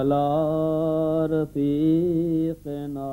على رفيقنا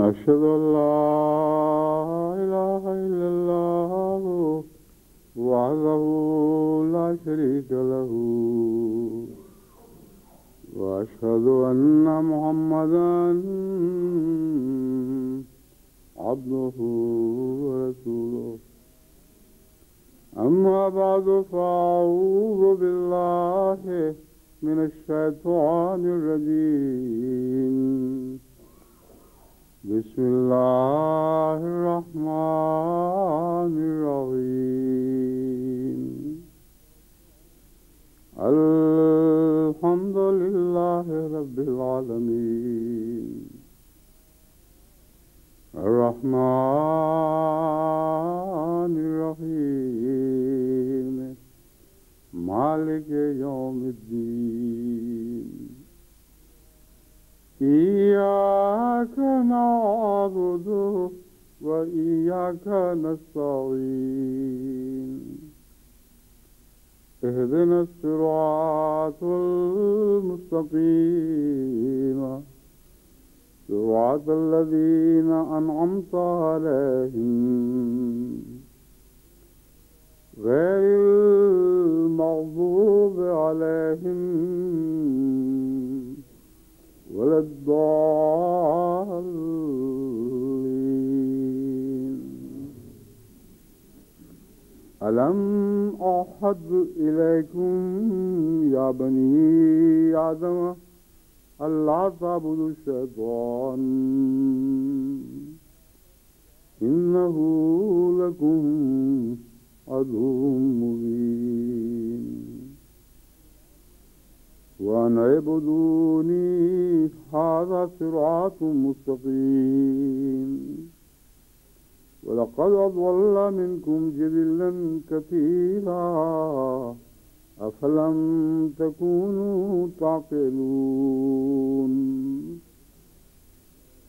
أشهد أن لا إله إلا الله وحده لا شريك له وأشهد أن محمدا عبده ورسوله أما بعد فأعوذ بالله من الشيطان الرجيم بسم الله الرحمن الرحيم الحمد لله رب العالمين الرحمن الرحيم مالك يوم الدين إياك نعبد وإياك نستعين اهدنا الصراط المستقيم صراط الذين أنعمت عليهم غير المغضوب عليهم ولا الضالين ألم أعهد إليكم يا بني آدم ألا تعبدوا الشيطان إنه لكم عدو مبين وأن اعبدوني هذا صراط مستقيم ولقد أضل منكم جبلا كثيرا أفلم تكونوا تعقلون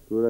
سورة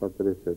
61-63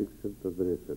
61-63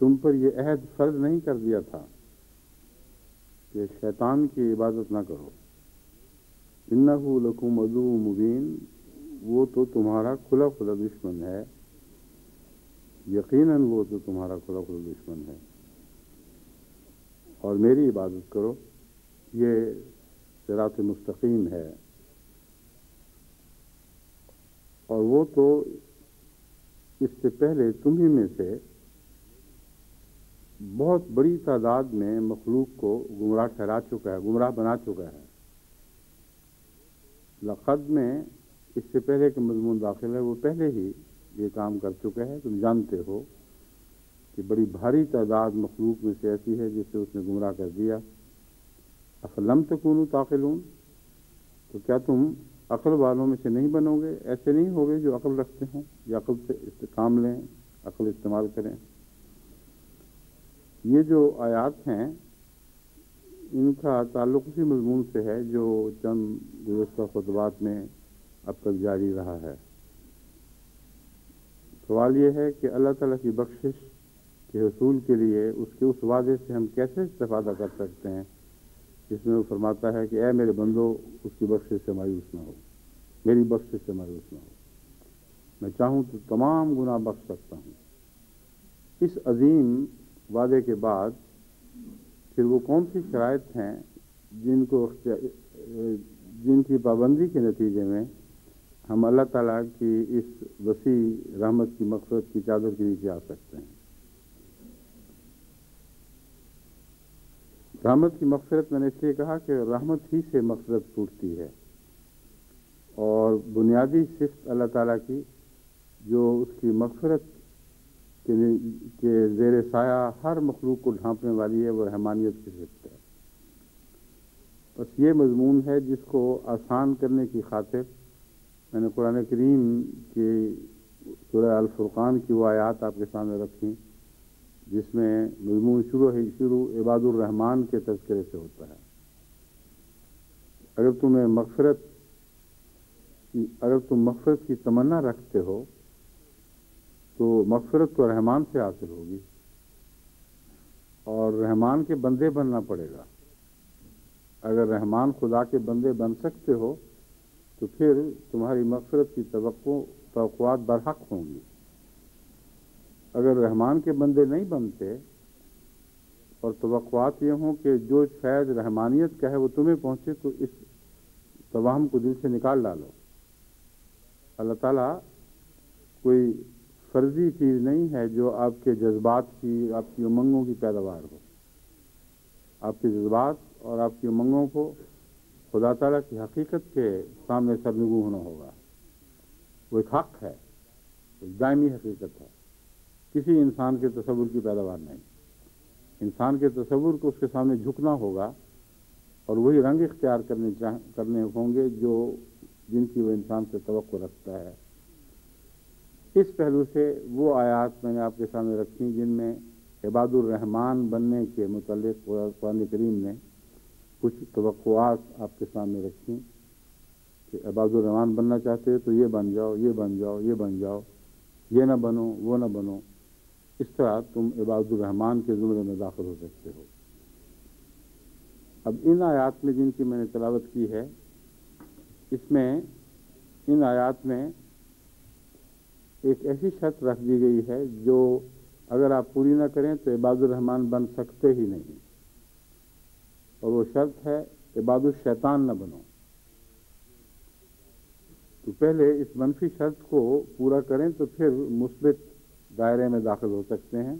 تم پر یہ عہد فرض نہیں کر دیا تھا کہ شیطان کی عبادت نہ کرو. انہ لکم عدو مبین، وہ تو تمہارا کھلا کھلا دشمن ہے، یقیناً وہ تو تمہارا کھلا کھلا دشمن ہے، اور میری عبادت کرو، یہ صراط مستقیم ہے. اور وہ تو اس سے پہلے تمہیں میں سے بہت بڑی تعداد میں مخلوق کو گمراہ ٹھہرا چکا ہے، گمراہ بنا چکا ہے. لقد میں اس سے پہلے کہ مضمون داخل ہے، وہ پہلے ہی یہ کام کر چکا ہے. تم جانتے ہو کہ بڑی بھاری تعداد مخلوق میں سے ایسی ہے جسے اس نے گمراہ کر دیا. افلم تکونوا تعقلون، تو کیا تم عقل والوں میں سے نہیں بنو گے؟ ایسے نہیں ہوگے جو عقل رکھتے ہوں یا عقل سے کام لیں، عقل استعمال کریں. یہ جو آیات ہیں ان کا تعلق اسی مضمون سے ہے جو چند گزشتہ خطبات میں اب تک جاری رہا ہے. سوال یہ ہے کہ اللہ تعالیٰ کی بخشش کے حصول کے لیے اس کے اس وعدے سے ہم کیسے استفادہ کر سکتے ہیں جس میں وہ فرماتا ہے کہ اے میرے بندو اس کی بخشش سے مایوس نہ ہو، میری بخشش سے مایوس نہ ہو، میں چاہوں تو تمام گناہ بخش سکتا ہوں. اس عظیم وعدے کے بعد پھر وہ کون سی شرائط ہیں جن کی پابندی کے نتیجے میں ہم اللہ تعالیٰ کی اس وسیع رحمت کی مغفرت کی چادر کے نیچے آ سکتے ہیں. رحمت کی مغفرت میں نے اس لیے کہا کہ رحمت ہی سے مغفرت ٹوٹتی ہے، اور بنیادی صفت اللہ تعالیٰ کی جو اس کی مغفرت کے زیر سایہ ہر مخلوق کو ڈھانپنے والی ہے، وہ رحمانیت کی صفت ہے. بس یہ مضمون ہے جس کو آسان کرنے کی خاطر میں نے قرآن کریم کی سورہ الفرقان کی وہ آیات آپ کے سامنے رکھی جس میں مضمون شروع عباد الرحمن کے تذکرے سے ہوتا ہے. اگر تم مغفرت کی تمنا رکھتے ہو تو مغفرت تو رحمان سے حاصل ہوگی، اور رحمان کے بندے بننا پڑے گا. اگر رحمان خدا کے بندے بن سکتے ہو تو پھر تمہاری مغفرت کی توقعات برحق ہوں گی. اگر رحمان کے بندے نہیں بنتے اور توقعات یہ ہوں کہ جو فیض رحمانیت کا ہے وہ تمہیں پہنچے، تو اس توہم کو دل سے نکال ڈالو. اللہ تعالیٰ کوئی فرضی چیز نہیں ہے جو آپ کے جذبات کی، آپ کی امنگوں کی پیداوار ہو. آپ کے جذبات اور آپ کی امنگوں کو خدا تعالیٰ کی حقیقت کے سامنے سرنگو ہونا ہوگا. وہ ایک حق ہے، ایک دائمی حقیقت ہے، کسی انسان کے تصور کی پیداوار نہیں. انسان کے تصور کو اس کے سامنے جھکنا ہوگا اور وہی رنگ اختیار کرنے ہوں گے جن کی وہ انسان سے توقع رکھتا ہے. اس پہلو سے وہ آیات میں نے آپ کے سامنے رکھی جن میں عباد الرحمن بننے کے متعلق قرآن کریم نے کچھ توقعات آپ کے سامنے رکھی کہ عباد الرحمن بننا چاہتے تو یہ بن جاؤ، یہ بن جاؤ، یہ بن جاؤ، یہ نہ بنو، وہ نہ بنو. اس طرح تم عباد الرحمن کے زمرے میں داخل ہو سکتے ہو. اب ان آیات میں جن کی میں نے تلاوت کی ہے، اس میں ان آیات میں ایک ایسی شرط رکھ دی گئی ہے جو اگر آپ پوری نہ کریں تو عباد الرحمن بن سکتے ہی نہیں، اور وہ شرط ہے عباد الشیطان نہ بنو. تو پہلے اس منفی شرط کو پورا کریں تو پھر مثبت دائرے میں داخل ہو سکتے ہیں.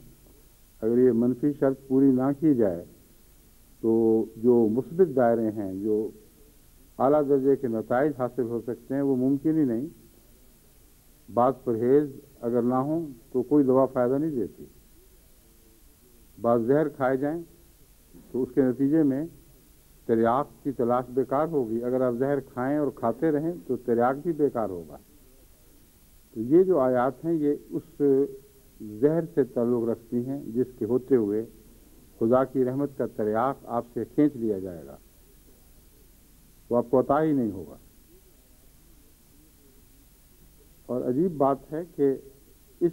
اگر یہ منفی شرط پوری نہ کی جائے تو جو مثبت دائرے ہیں، جو اعلیٰ درجے کے نتائج حاصل ہو سکتے ہیں، وہ ممکن ہی نہیں. بعض پرہیز اگر نہ ہوں تو کوئی دوا فائدہ نہیں دیتی. بعض زہر کھائے جائیں تو اس کے نتیجے میں تریاق کی تلاش بیکار ہوگی. اگر آپ زہر کھائیں اور کھاتے رہیں تو تریاق بھی بیکار ہوگا. تو یہ جو آیات ہیں یہ اس زہر سے تعلق رکھتی ہیں جس کے ہوتے ہوئے خدا کی رحمت کا تریاق آپ سے کھینچ لیا جائے گا، تو آپ کو عطا ہی نہیں ہوگا. اور عجیب بات ہے کہ اس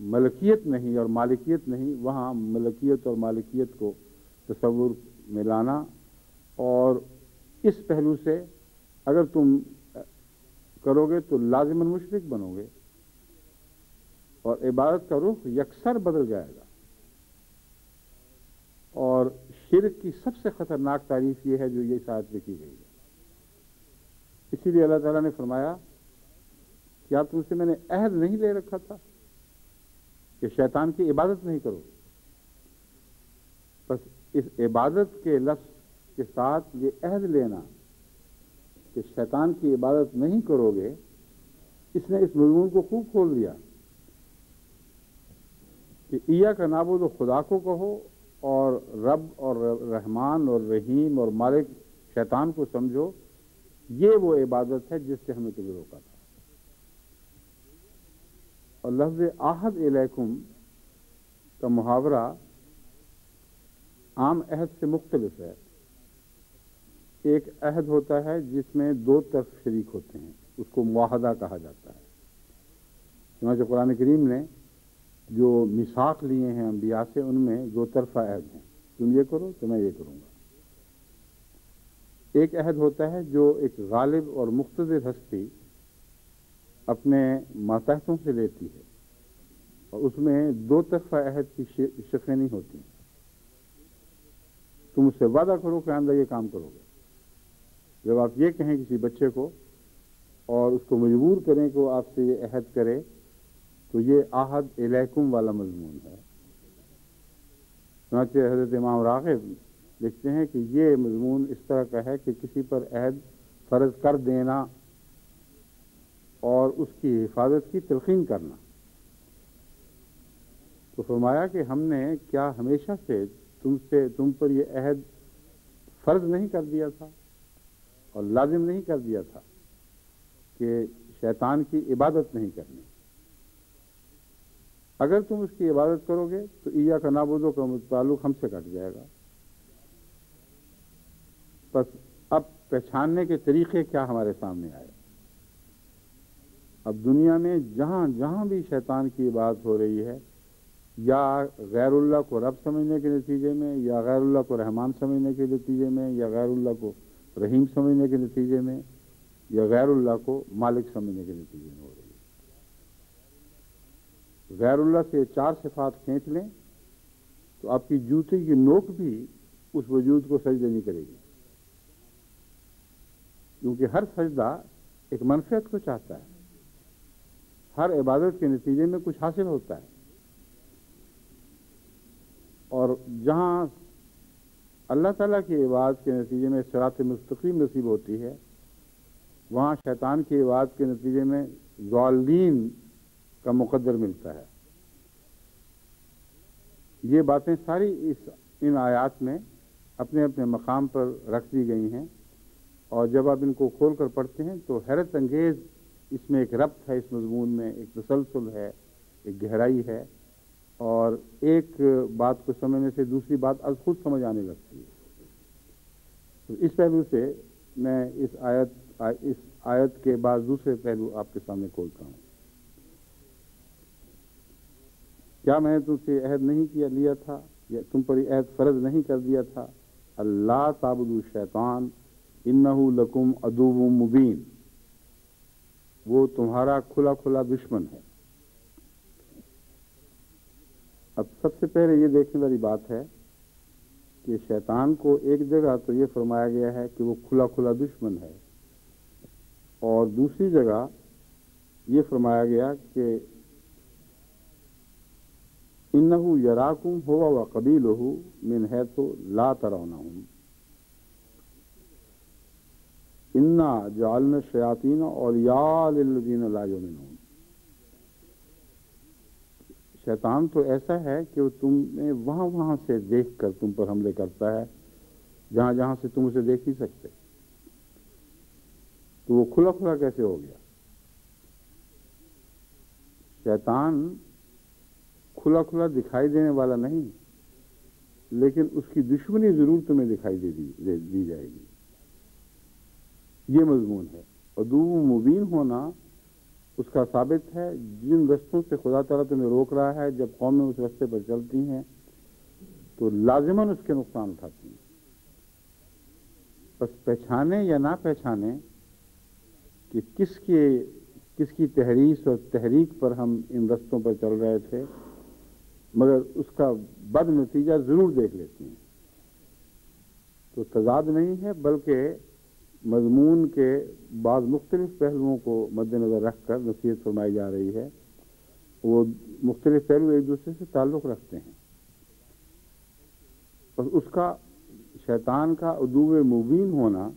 ملکیت نہیں اور مالکیت نہیں، وہاں ملکیت اور مالکیت کو تصور میں لانا، اور اس پہلو سے اگر تم کرو گے تو لازماً مشرک بنو گے اور عبادت کا رخ یکسر بدل جائے گا۔ اور شرک کی سب سے خطرناک تعریف یہ ہے جو یہ آیت میں کی گئی ہے۔ اسی لیے اللہ تعالیٰ نے فرمایا، کیا تم سے میں نے عہد نہیں لے رکھا تھا کہ شیطان کی عبادت نہیں کرو؟ بس اس عبادت کے لفظ کے ساتھ یہ عہد لینا کہ شیطان کی عبادت نہیں کرو گے، اس نے اس مضمون کو خوب کھول دیا کہ ایاک نعبد و خدا کو کہو، اور رب اور رحمان اور رحیم اور مالک شیطان کو سمجھو، یہ وہ عبادت ہے جس سے ہمیں تمہیں روکا تھا۔ اور لفظ عہد الیکم کا محاورہ عام عہد سے مختلف ہے۔ ایک عہد ہوتا ہے جس میں دو طرف شریک ہوتے ہیں، اس کو معاہدہ کہا جاتا ہے۔ چنانچہ قرآن کریم نے جو میثاق لیے ہیں انبیاء سے، ان میں دو طرفہ عہد ہیں، تم یہ کرو تو میں یہ کروں گا۔ ایک عہد ہوتا ہے جو ایک غالب اور مقتدر ہستی اپنے ماتحتوں سے لیتی ہے، اور اس میں دو طرفہ عہد کی شقیں نہیں ہوتی۔ تم اس سے وعدہ کرو کہ آئندہ یہ کام کرو گے۔ جب آپ یہ کہیں کسی بچے کو اور اس کو مجبور کریں کہ وہ آپ سے یہ عہد کرے، تو یہ عہد الیکم والا مضمون ہے۔ چنانچہ حضرت امام راغب لکھتے ہیں کہ یہ مضمون اس طرح کا ہے کہ کسی پر عہد فرض کر دینا اور اس کی حفاظت کی تلقین کرنا۔ تو فرمایا کہ ہم نے کیا ہمیشہ سے تم پر یہ عہد فرض نہیں کر دیا تھا اور لازم نہیں کر دیا تھا کہ شیطان کی عبادت نہیں کرنی؟ اگر تم اس کی عبادت کرو گے تو ایاک نعبد کا تعلق ہم سے کٹ جائے گا۔ بس اب پہچاننے کے طریقے کیا ہمارے سامنے آئے۔ اب دنیا میں جہاں جہاں بھی شیطان کی عبادت ہو رہی ہے، یا غیر اللہ کو رب سمجھنے کے نتیجے میں، یا غیر اللہ کو رحمان سمجھنے کے نتیجے میں، یا غیر اللہ کو رحیم سمجھنے کے نتیجے میں، یا غیر اللہ کو مالک سمجھنے کے نتیجے میں ہو رہی ہے۔ غیر اللہ سے چار صفات کھینچ لیں تو آپ کی جوتے کی نوک بھی اس وجود کو سجدہ نہیں کرے گی، کیونکہ ہر سجدہ ایک منفعت کو چاہتا ہے، ہر عبادت کے نتیجے میں کچھ حاصل ہوتا ہے۔ اور جہاں اللہ تعالیٰ کی عبادت کے نتیجے میں صراط مستقیم نصیب ہوتی ہے، وہاں شیطان کی عبادت کے نتیجے میں ضالین کا مقدر ملتا ہے۔ یہ باتیں ساری ان آیات میں اپنے اپنے مقام پر رکھ دی گئی ہیں، اور جب آپ ان کو کھول کر پڑھتے ہیں تو حیرت انگیز اس میں ایک ربط ہے، اس مضمون میں ایک تسلسل ہے، ایک گہرائی ہے، اور ایک بات کو سمجھنے سے دوسری بات از خود سمجھ آنے لگتی ہے۔ تو اس پہلو سے میں اس آیت کے بعد دوسرے پہلو آپ کے سامنے کھولتا ہوں۔ کیا میں نے تم سے عہد نہیں لیا تھا، یا تم پر یہ عہد فرض نہیں کر دیا تھا؟ اللہ تعبدوا الشیطان انہ لکم عدو مبین، وہ تمہارا کھلا کھلا دشمن ہے۔ اب سب سے پہلے یہ دیکھنے والی بات ہے کہ شیطان کو ایک جگہ تو یہ فرمایا گیا ہے کہ وہ کھلا کھلا دشمن ہے، اور دوسری جگہ یہ فرمایا گیا کہ انہ یراکم ہو وقبیلہ من حیث لا ترونہم انا جعلنا الشیاطین اولیاء للذین لا یؤمنون۔ شیطان تو ایسا ہے کہ وہ تمہیں وہاں سے دیکھ کر تم پر حملے کرتا ہے جہاں جہاں سے تم اسے دیکھ نہیں سکتے۔ تو وہ کھلا کھلا کیسے ہو گیا؟ شیطان کھلا کھلا دکھائی دینے والا نہیں، لیکن اس کی دشمنی ضرور تمہیں دکھائی دی جائے گی۔ یہ مضمون ہے۔ عدو مبین ہونا اس کا ثابت ہے جن رستوں سے خدا تعالیٰ تمہیں روک رہا ہے، جب قومیں اس رستے پر چلتی ہیں تو لازماً اس کے نقصان اٹھاتی ہیں۔ بس پہچانے یا نہ پہچانے کہ کس کی تحریص اور تحریک پر ہم ان رستوں پر چل رہے تھے، مگر اس کا بد نتیجہ ضرور دیکھ لیتی ہیں۔ تو تضاد نہیں ہے، بلکہ مضمون کے بعض مختلف پہلوؤں کو مد نظر رکھ کر نصیحت فرمائی جا رہی ہے۔ وہ مختلف پہلو ایک دوسرے سے تعلق رکھتے ہیں۔ بس اس کا شیطان کا عدو مبین ہونا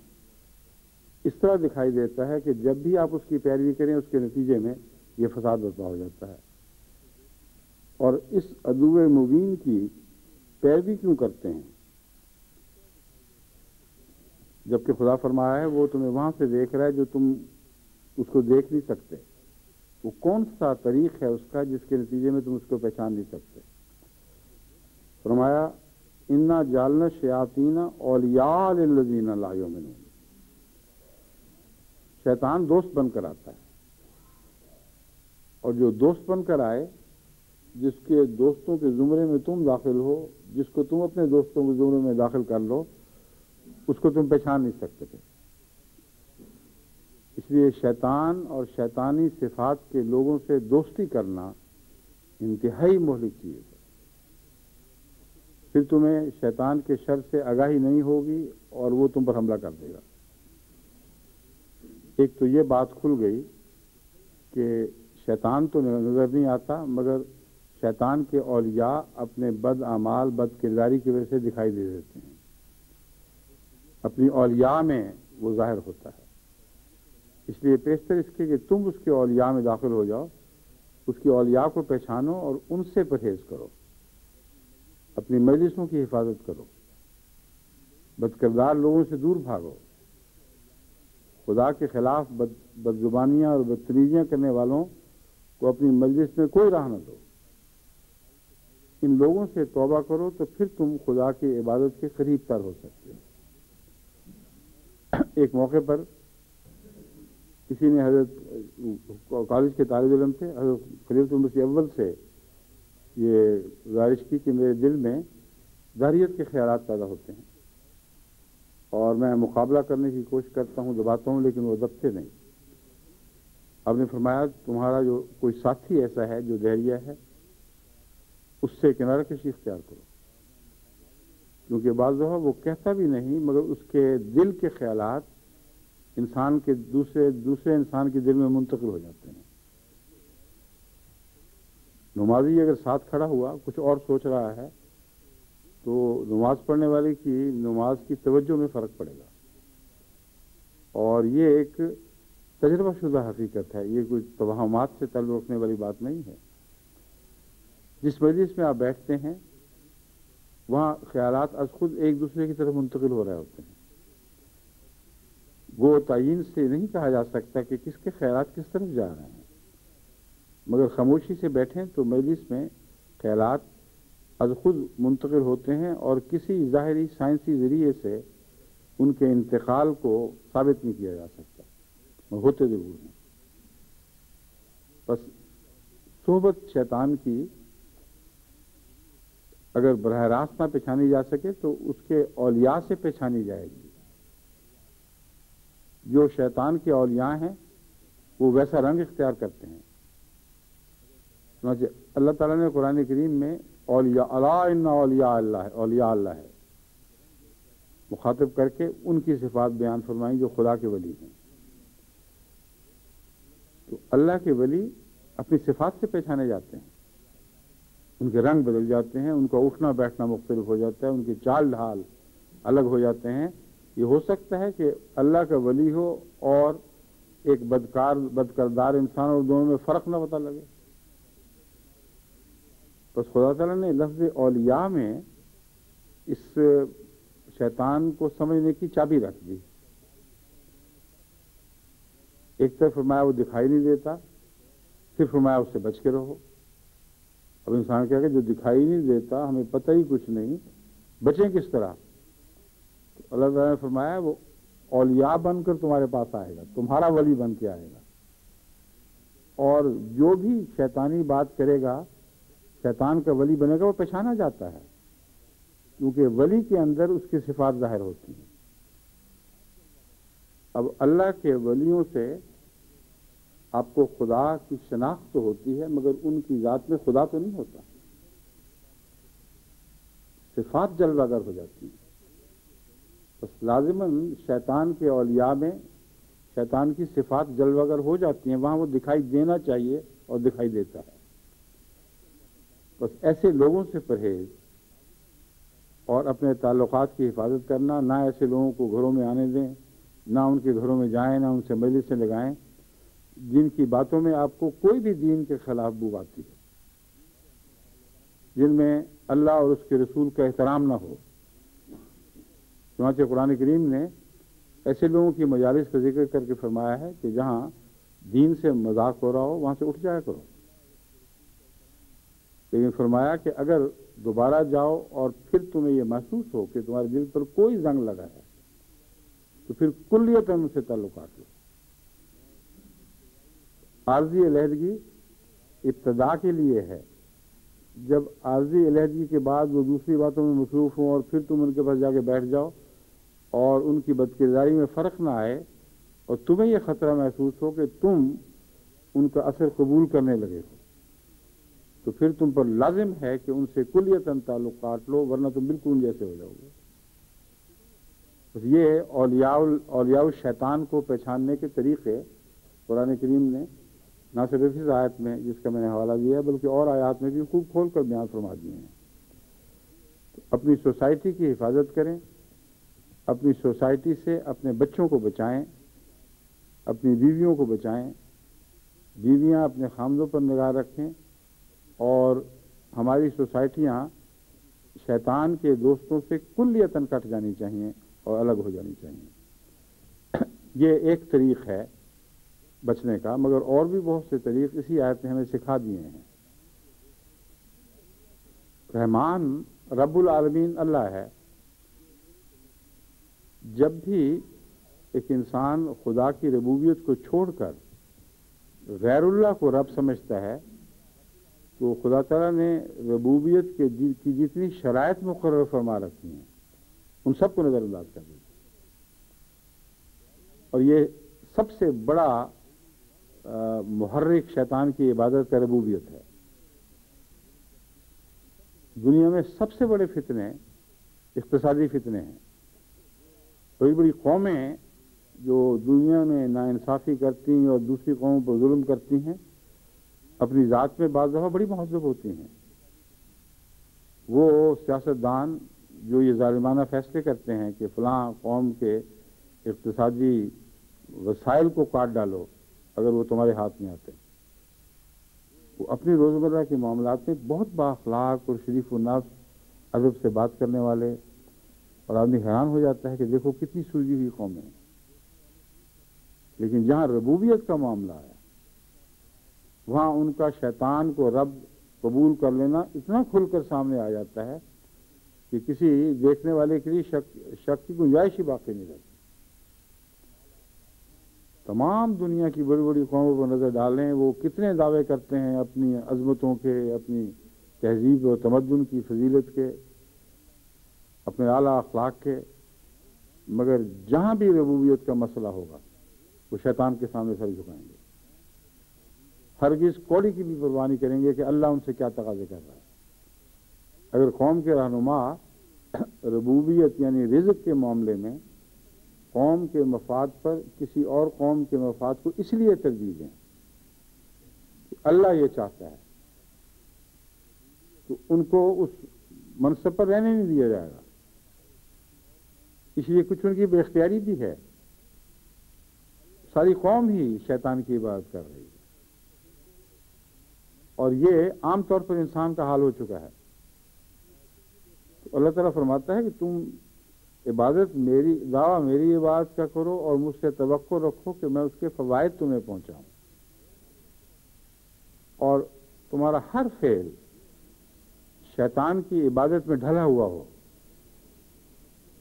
اس طرح دکھائی دیتا ہے کہ جب بھی آپ اس کی پیروی کریں اس کے نتیجے میں یہ فساد برپا ہو جاتا ہے۔ اور اس عدو مبین کی پیروی کیوں کرتے ہیں؟ جبکہ خدا فرمایا ہے وہ تمہیں وہاں سے دیکھ رہا ہے جو تم اس کو دیکھ نہیں سکتے۔ وہ کون سا طریق ہے اس کا جس کے نتیجے میں تم اس کو پہچان نہیں سکتے؟ فرمایا انا جعلنا الشیاطین اولیاء للذین لا یؤمنون۔ شیطان دوست بن کر آتا ہے، اور جو دوست بن کر آئے، جس کے دوستوں کے زمرے میں تم داخل ہو، جس کو تم اپنے دوستوں کے زمرے میں داخل کر لو، اس کو تم پہچان نہیں سکتے تھے۔ اس لیے شیطان اور شیطانی صفات کے لوگوں سے دوستی کرنا انتہائی مہلک چیز ہے۔ پھر تمہیں شیطان کے شر سے آگاہی نہیں ہوگی اور وہ تم پر حملہ کر دے گا۔ ایک تو یہ بات کھل گئی کہ شیطان تو نظر نہیں آتا، مگر شیطان کے اولیاء اپنے بد اعمال، بد کرداری کی وجہ سے دکھائی دے دیتے ہیں۔ اپنی اولیاء میں وہ ظاہر ہوتا ہے۔ اس لیے پیشتر اس کے کہ تم اس کے اولیاء میں داخل ہو جاؤ، اس کی اولیاء کو پہچانو اور ان سے پرہیز کرو، اپنی مجلسوں کی حفاظت کرو، بد کردار لوگوں سے دور بھاگو، خدا کے خلاف بد زبانیاں اور بدتمیزیاں کرنے والوں کو اپنی مجلس میں کوئی راہ نہ دو۔ ان لوگوں سے توبہ کرو تو پھر تم خدا کی عبادت کے قریب تر ہو سکتے ہو۔ ایک موقع پر کسی نے حضرت کالج کے طالب علم تھے، حضرت خلیفۃ المسیح اول سے یہ گزارش کی کہ میرے دل میں ظاہریت کے خیالات پیدا ہوتے ہیں اور میں مقابلہ کرنے کی کوشش کرتا ہوں، دباتا ہوں، لیکن وہ دبتے نہیں۔ آپ نے فرمایا تمہارا جو کوئی ساتھی ایسا ہے جو دہریہ ہے، اس سے کنارہ کشی اختیار کرو، کیونکہ بعض دفعہ وہ کہتا بھی نہیں مگر اس کے دل کے خیالات انسان کے دوسرے انسان کے دل میں منتقل ہو جاتے ہیں۔ نمازی اگر ساتھ کھڑا ہوا کچھ اور سوچ رہا ہے تو نماز پڑھنے والے کی نماز کی توجہ میں فرق پڑے گا، اور یہ ایک تجربہ شدہ حقیقت ہے، یہ کوئی توہمات سے تعلق رکھنے والی بات نہیں ہے۔ جس مجلس میں آپ بیٹھتے ہیں وہاں خیالات از خود ایک دوسرے کی طرف منتقل ہو رہے ہوتے ہیں۔ وہ تعین سے نہیں کہا جا سکتا کہ کس کے خیالات کس طرف جا رہے ہیں، مگر خاموشی سے بیٹھیں تو مجلس میں خیالات از خود منتقل ہوتے ہیں اور کسی ظاہری سائنسی ذریعے سے ان کے انتقال کو ثابت نہیں کیا جا سکتا، مگر ہوتے ضرور ہیں۔ بس صحبت شیطان کی اگر براہ راست نہ پہچانی جا سکے تو اس کے اولیاء سے پہچانی جائے گی۔ جو شیطان کے اولیاء ہیں وہ ویسا رنگ اختیار کرتے ہیں۔ چنانچہ اللہ تعالیٰ نے قرآن کریم میں اولیاء الا ان اولیاء اللہ ہے مخاطب کر کے ان کی صفات بیان فرمائیں جو خدا کے ولی ہیں۔ تو اللہ کے ولی اپنی صفات سے پہچانے جاتے ہیں، ان کے رنگ بدل جاتے ہیں، ان کا اٹھنا بیٹھنا مختلف ہو جاتا ہے، ان کی چال ڈھال الگ ہو جاتے ہیں۔ یہ ہو سکتا ہے کہ اللہ کا ولی ہو اور ایک بد کردار انسان، اور دونوں میں فرق نہ پتہ لگے۔ بس خدا تعالیٰ نے لفظ اولیاء میں اس شیطان کو سمجھنے کی چابی رکھ دی۔ ایک طرف فرمایا وہ دکھائی نہیں دیتا، پھر فرمایا اس سے بچ کے رہو۔ اب انسان کہا کہ جو دکھائی نہیں دیتا، ہمیں پتہ ہی کچھ نہیں، بچیں کس طرح؟ تو اللہ تعالیٰ نے فرمایا وہ اولیاء بن کر تمہارے پاس آئے گا، تمہارا ولی بن کے آئے گا۔ اور جو بھی شیطانی بات کرے گا، شیطان کا ولی بنے گا، وہ پہچانا جاتا ہے، کیونکہ ولی کے اندر اس کی صفات ظاہر ہوتی ہیں۔ اب اللہ کے ولیوں سے آپ کو خدا کی شناخت تو ہوتی ہے، مگر ان کی ذات میں خدا تو نہیں ہوتا، صفات جلوہ گر ہو جاتی ہیں۔ بس لازماً شیطان کے اولیاء میں شیطان کی صفات جلوہ گر ہو جاتی ہیں، وہاں وہ دکھائی دینا چاہیے اور دکھائی دیتا ہے۔ بس ایسے لوگوں سے پرہیز اور اپنے تعلقات کی حفاظت کرنا، نہ ایسے لوگوں کو گھروں میں آنے دیں، نہ ان کے گھروں میں جائیں، نہ ان سے مجلسیں لگائیں جن کی باتوں میں آپ کو کوئی بھی دین کے خلاف بو آتی ہے، جن میں اللہ اور اس کے رسول کا احترام نہ ہو۔ چنانچہ قرآن کریم نے ایسے لوگوں کی مجالس کا ذکر کر کے فرمایا ہے کہ جہاں دین سے مذاق ہو رہا ہو وہاں سے اٹھ جایا کرو، لیکن فرمایا کہ اگر دوبارہ جاؤ اور پھر تمہیں یہ محسوس ہو کہ تمہارے دل پر کوئی زنگ لگا ہے تو پھر کلیتاً ان سے تعلقات لو۔ عارضی علیحدگی ابتدا کے لیے ہے، جب عارضی علیحدگی کے بعد وہ دوسری باتوں میں مصروف ہوں اور پھر تم ان کے پاس جا کے بیٹھ جاؤ اور ان کی بدکرداری میں فرق نہ آئے اور تمہیں یہ خطرہ محسوس ہو کہ تم ان کا اثر قبول کرنے لگے ہو، تو پھر تم پر لازم ہے کہ ان سے کلیتاً تعلق کاٹ لو، ورنہ تم بالکل ان جیسے ہو جاؤ گے۔ بس یہ اولیاء الشیطان کو پہچاننے کے طریقے قرآن کریم نے نہ صرف اس آیت میں جس کا میں نے حوالہ دیا ہے بلکہ اور آیات میں بھی خوب کھول کر بیان فرما دیے ہیں۔ تو اپنی سوسائٹی کی حفاظت کریں، اپنی سوسائٹی سے اپنے بچوں کو بچائیں، اپنی بیویوں کو بچائیں، بیویاں اپنے خامدوں پر نگاہ رکھیں، اور ہماری سوسائٹیاں شیطان کے دوستوں سے کلیتاً کٹ جانی چاہیے اور الگ ہو جانی چاہیے۔ یہ ایک طریق ہے بچنے کا، مگر اور بھی بہت سے طریق اسی آیت نے ہمیں سکھا دیے ہیں۔ رحمان رب العالمین اللہ ہے۔ جب بھی ایک انسان خدا کی ربوبیت کو چھوڑ کر غیر اللہ کو رب سمجھتا ہے تو خدا تعالیٰ نے ربوبیت کی جتنی شرائط مقرر فرما رکھی ہیں ان سب کو نظر انداز کر دیا، اور یہ سب سے بڑا محرک شیطان کی عبادت کا ربوبیت ہے۔ دنیا میں سب سے بڑے فتنے اقتصادی فتنے ہیں۔ بڑی بڑی قومیں جو دنیا میں ناانصافی کرتی ہیں اور دوسری قوموں پر ظلم کرتی ہیں، اپنی ذات میں بعض دفعہ بڑی مہذب ہوتی ہیں۔ وہ سیاستدان جو یہ ظالمانہ فیصلے کرتے ہیں کہ فلاں قوم کے اقتصادی وسائل کو کاٹ ڈالو اگر وہ تمہارے ہاتھ میں آتے، وہ اپنی روزمرہ کے معاملات میں بہت بااخلاق اور شریف و نفس ادب سے بات کرنے والے، اور آدمی حیران ہو جاتا ہے کہ دیکھو کتنی سلجھی ہوئی قومیں ہیں۔ لیکن جہاں ربوبیت کا معاملہ ہے وہاں ان کا شیطان کو رب قبول کر لینا اتنا کھل کر سامنے آ جاتا ہے کہ کسی دیکھنے والے کے لیے شک کی گنجائش ہی باقی نہیں رہتی۔ تمام دنیا کی بڑی بڑی قوموں پر نظر ڈالیں، وہ کتنے دعوے کرتے ہیں اپنی عظمتوں کے، اپنی تہذیب و تمدن کی فضیلت کے، اپنے اعلیٰ اخلاق کے، مگر جہاں بھی ربوبیت کا مسئلہ ہوگا وہ شیطان کے سامنے سر جھکائیں گے، ہرگز کوڑی کی بھی پرواہ نہیں کریں گے کہ اللہ ان سے کیا تقاضے کر رہا ہے۔ اگر قوم کے رہنما ربوبیت یعنی رزق کے معاملے میں قوم کے مفاد پر کسی اور قوم کے مفاد کو اس لیے ترجیح دیں کہ اللہ یہ چاہتا ہے، تو ان کو اس منصب پر رہنے نہیں دیا جائے گا۔ اس لیے کچھ ان کی بے اختیاری بھی ہے، ساری قوم ہی شیطان کی عبادت کر رہی ہے، اور یہ عام طور پر انسان کا حال ہو چکا ہے۔ تو اللہ تعالیٰ فرماتا ہے کہ تم عبادت دعویٰ میری عبادت کا کرو اور مجھ سے توقع رکھو کہ میں اس کے فوائد تمہیں پہنچاؤں، اور تمہارا ہر فعل شیطان کی عبادت میں ڈھلا ہوا ہو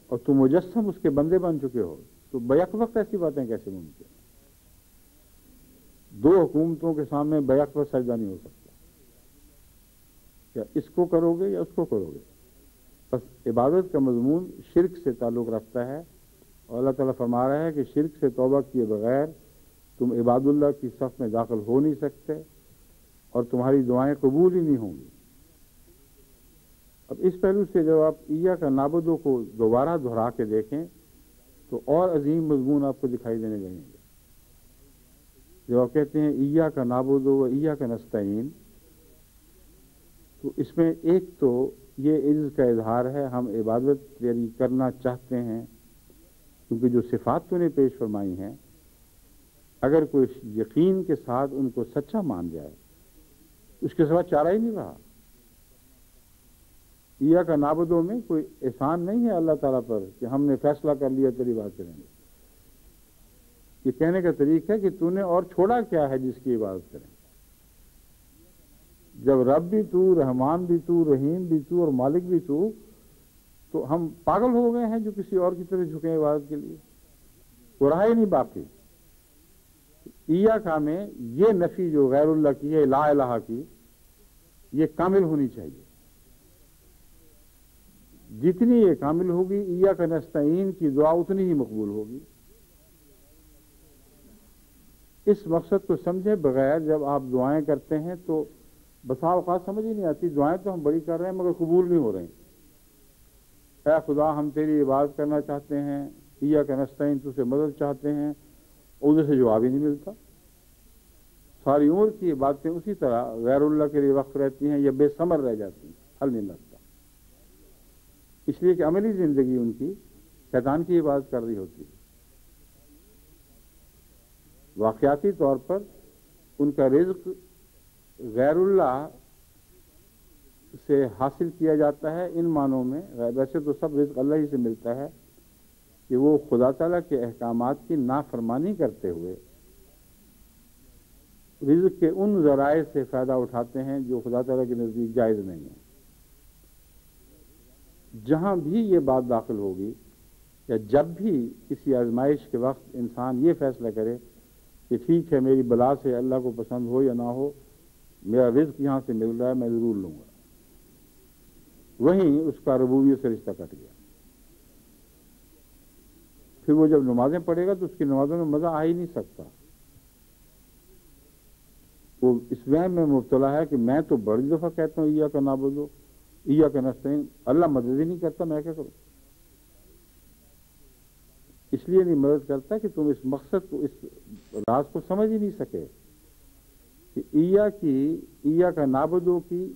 اور تم مجسم اس کے بندے بن چکے ہو، تو بیک وقت ایسی باتیں کیسے ممکن؟ دو حکومتوں کے سامنے بیک پر سجدہ نہیں ہو سکتا، یا اس کو کرو گے یا اس کو کرو گے. بس عبادت کا مضمون شرک سے تعلق رکھتا ہے، اور اللہ تعالیٰ فرما رہا ہے کہ شرک سے توبہ کیے بغیر تم عباد اللہ کی صف میں داخل ہو نہیں سکتے اور تمہاری دعائیں قبول ہی نہیں ہوں گی. اب اس پہلو سے جب آپ ایاک نعبد کو دوبارہ دہرا کے دیکھیں تو اور عظیم مضمون آپ کو دکھائی دینے لگیں گے. جب آپ کہتے ہیں ایاک نعبد و ایاک نستعین، تو اس میں ایک تو یہ عجز کا اظہار ہے، ہم عبادت تیری کرنا چاہتے ہیں، کیونکہ جو صفات تو نے پیش فرمائی ہیں اگر کوئی یقین کے ساتھ ان کو سچا مان جائے اس کے سوا چارہ ہی نہیں رہا. ایاک نعبد میں کوئی احسان نہیں ہے اللہ تعالیٰ پر کہ ہم نے فیصلہ کر لیا تیری بات کریں گے. یہ کہنے کا طریقہ ہے کہ تو نے اور چھوڑا کیا ہے جس کی عبادت کریں. جب رب بھی تو، رحمان بھی تو، رحیم بھی تو اور مالک بھی تو ہم پاگل ہو گئے ہیں جو کسی اور کی طرف جھکیں عبادت کے لیے. وہ رہا ہی نہیں باقی. ایاک میں یہ نفی جو غیر اللہ کی ہے، لا الہ کی، یہ کامل ہونی چاہیے. جتنی یہ کامل ہوگی ایاک نستعین کی دعا اتنی ہی مقبول ہوگی. اس مقصد کو سمجھے بغیر جب آپ دعائیں کرتے ہیں تو بسا اوقات سمجھ ہی نہیں آتی. دعائیں تو ہم بڑی کر رہے ہیں مگر قبول نہیں ہو رہی. اے خدا ہم تیری عبادت کرنا چاہتے ہیں، ایاک نستعین تو سے مدد چاہتے ہیں، ادھر سے جواب ہی نہیں ملتا. ساری عمر کی باتیں اسی طرح غیر اللہ کے لیے وقف رہتی ہیں یا بے ثمر رہ جاتی ہیں، حل نہیں لگتا. اس لیے کہ عملی زندگی ان کی شیطان کی عبادت کر رہی ہوتی ہے. واقعاتی طور پر ان کا رزق غیر اللہ سے حاصل کیا جاتا ہے ان معنوں میں. ویسے تو سب رزق اللہ ہی سے ملتا ہے کہ وہ خدا تعالیٰ کے احکامات کی نافرمانی کرتے ہوئے رزق کے ان ذرائع سے فائدہ اٹھاتے ہیں جو خدا تعالیٰ کے نزدیک جائز نہیں ہے. جہاں بھی یہ بات داخل ہوگی یا جب بھی کسی آزمائش کے وقت انسان یہ فیصلہ کرے کہ ٹھیک ہے میری بلا سے اللہ کو پسند ہو یا نہ ہو، میرا رزق یہاں سے مل رہا ہے میں ضرور لوں گا، وہیں اس کا ربوبیت سے رشتہ کٹ گیا. پھر وہ جب نمازیں پڑھے گا تو اس کی نمازوں میں مزہ آ ہی نہیں سکتا. وہ اس وہم میں مبتلا ہے کہ میں تو بڑی دفعہ کہتا ہوں ایاک نعبد و ایاک نستعین، اللہ مدد ہی نہیں کرتا، میں کیا کروں. اس لیے نہیں مدد کرتا کہ تم اس مقصد کو، اس راز کو سمجھ ہی نہیں سکے کہ ایاک نعبد کی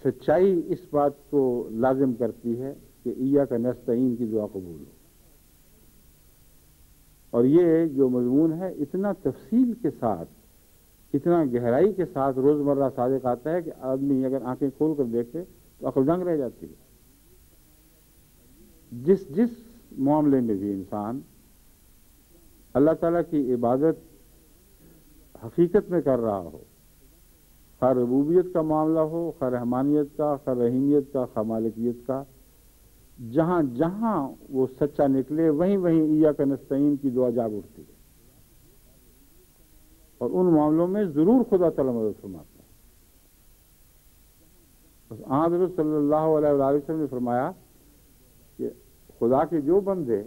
سچائی اس بات کو لازم کرتی ہے کہ ایاک نستعین کی دعا قبول ہو. اور یہ جو مضمون ہے اتنا تفصیل کے ساتھ، اتنا گہرائی کے ساتھ روزمرہ صادق آتا ہے کہ آدمی اگر آنکھیں کھول کر دیکھے تو عقل دنگ رہ جاتی ہے. جس معاملے میں بھی انسان اللہ تعالیٰ کی عبادت حقیقت میں کر رہا ہو، خواہ ربوبیت کا معاملہ ہو، خواہ رحمانیت کا، خواہ رحیمیت کا، خواہ مالکیت کا، جہاں جہاں وہ سچا نکلے وہیں وہیں ایاک نستعین کی دعا جاگ اٹھتی ہے. اور ان معاملوں میں ضرور خدا تعالیٰ مدد فرماتا ہے. بس حضرت صلی اللہ علیہ وآلہ وسلم نے فرمایا کہ خدا کے جو بندے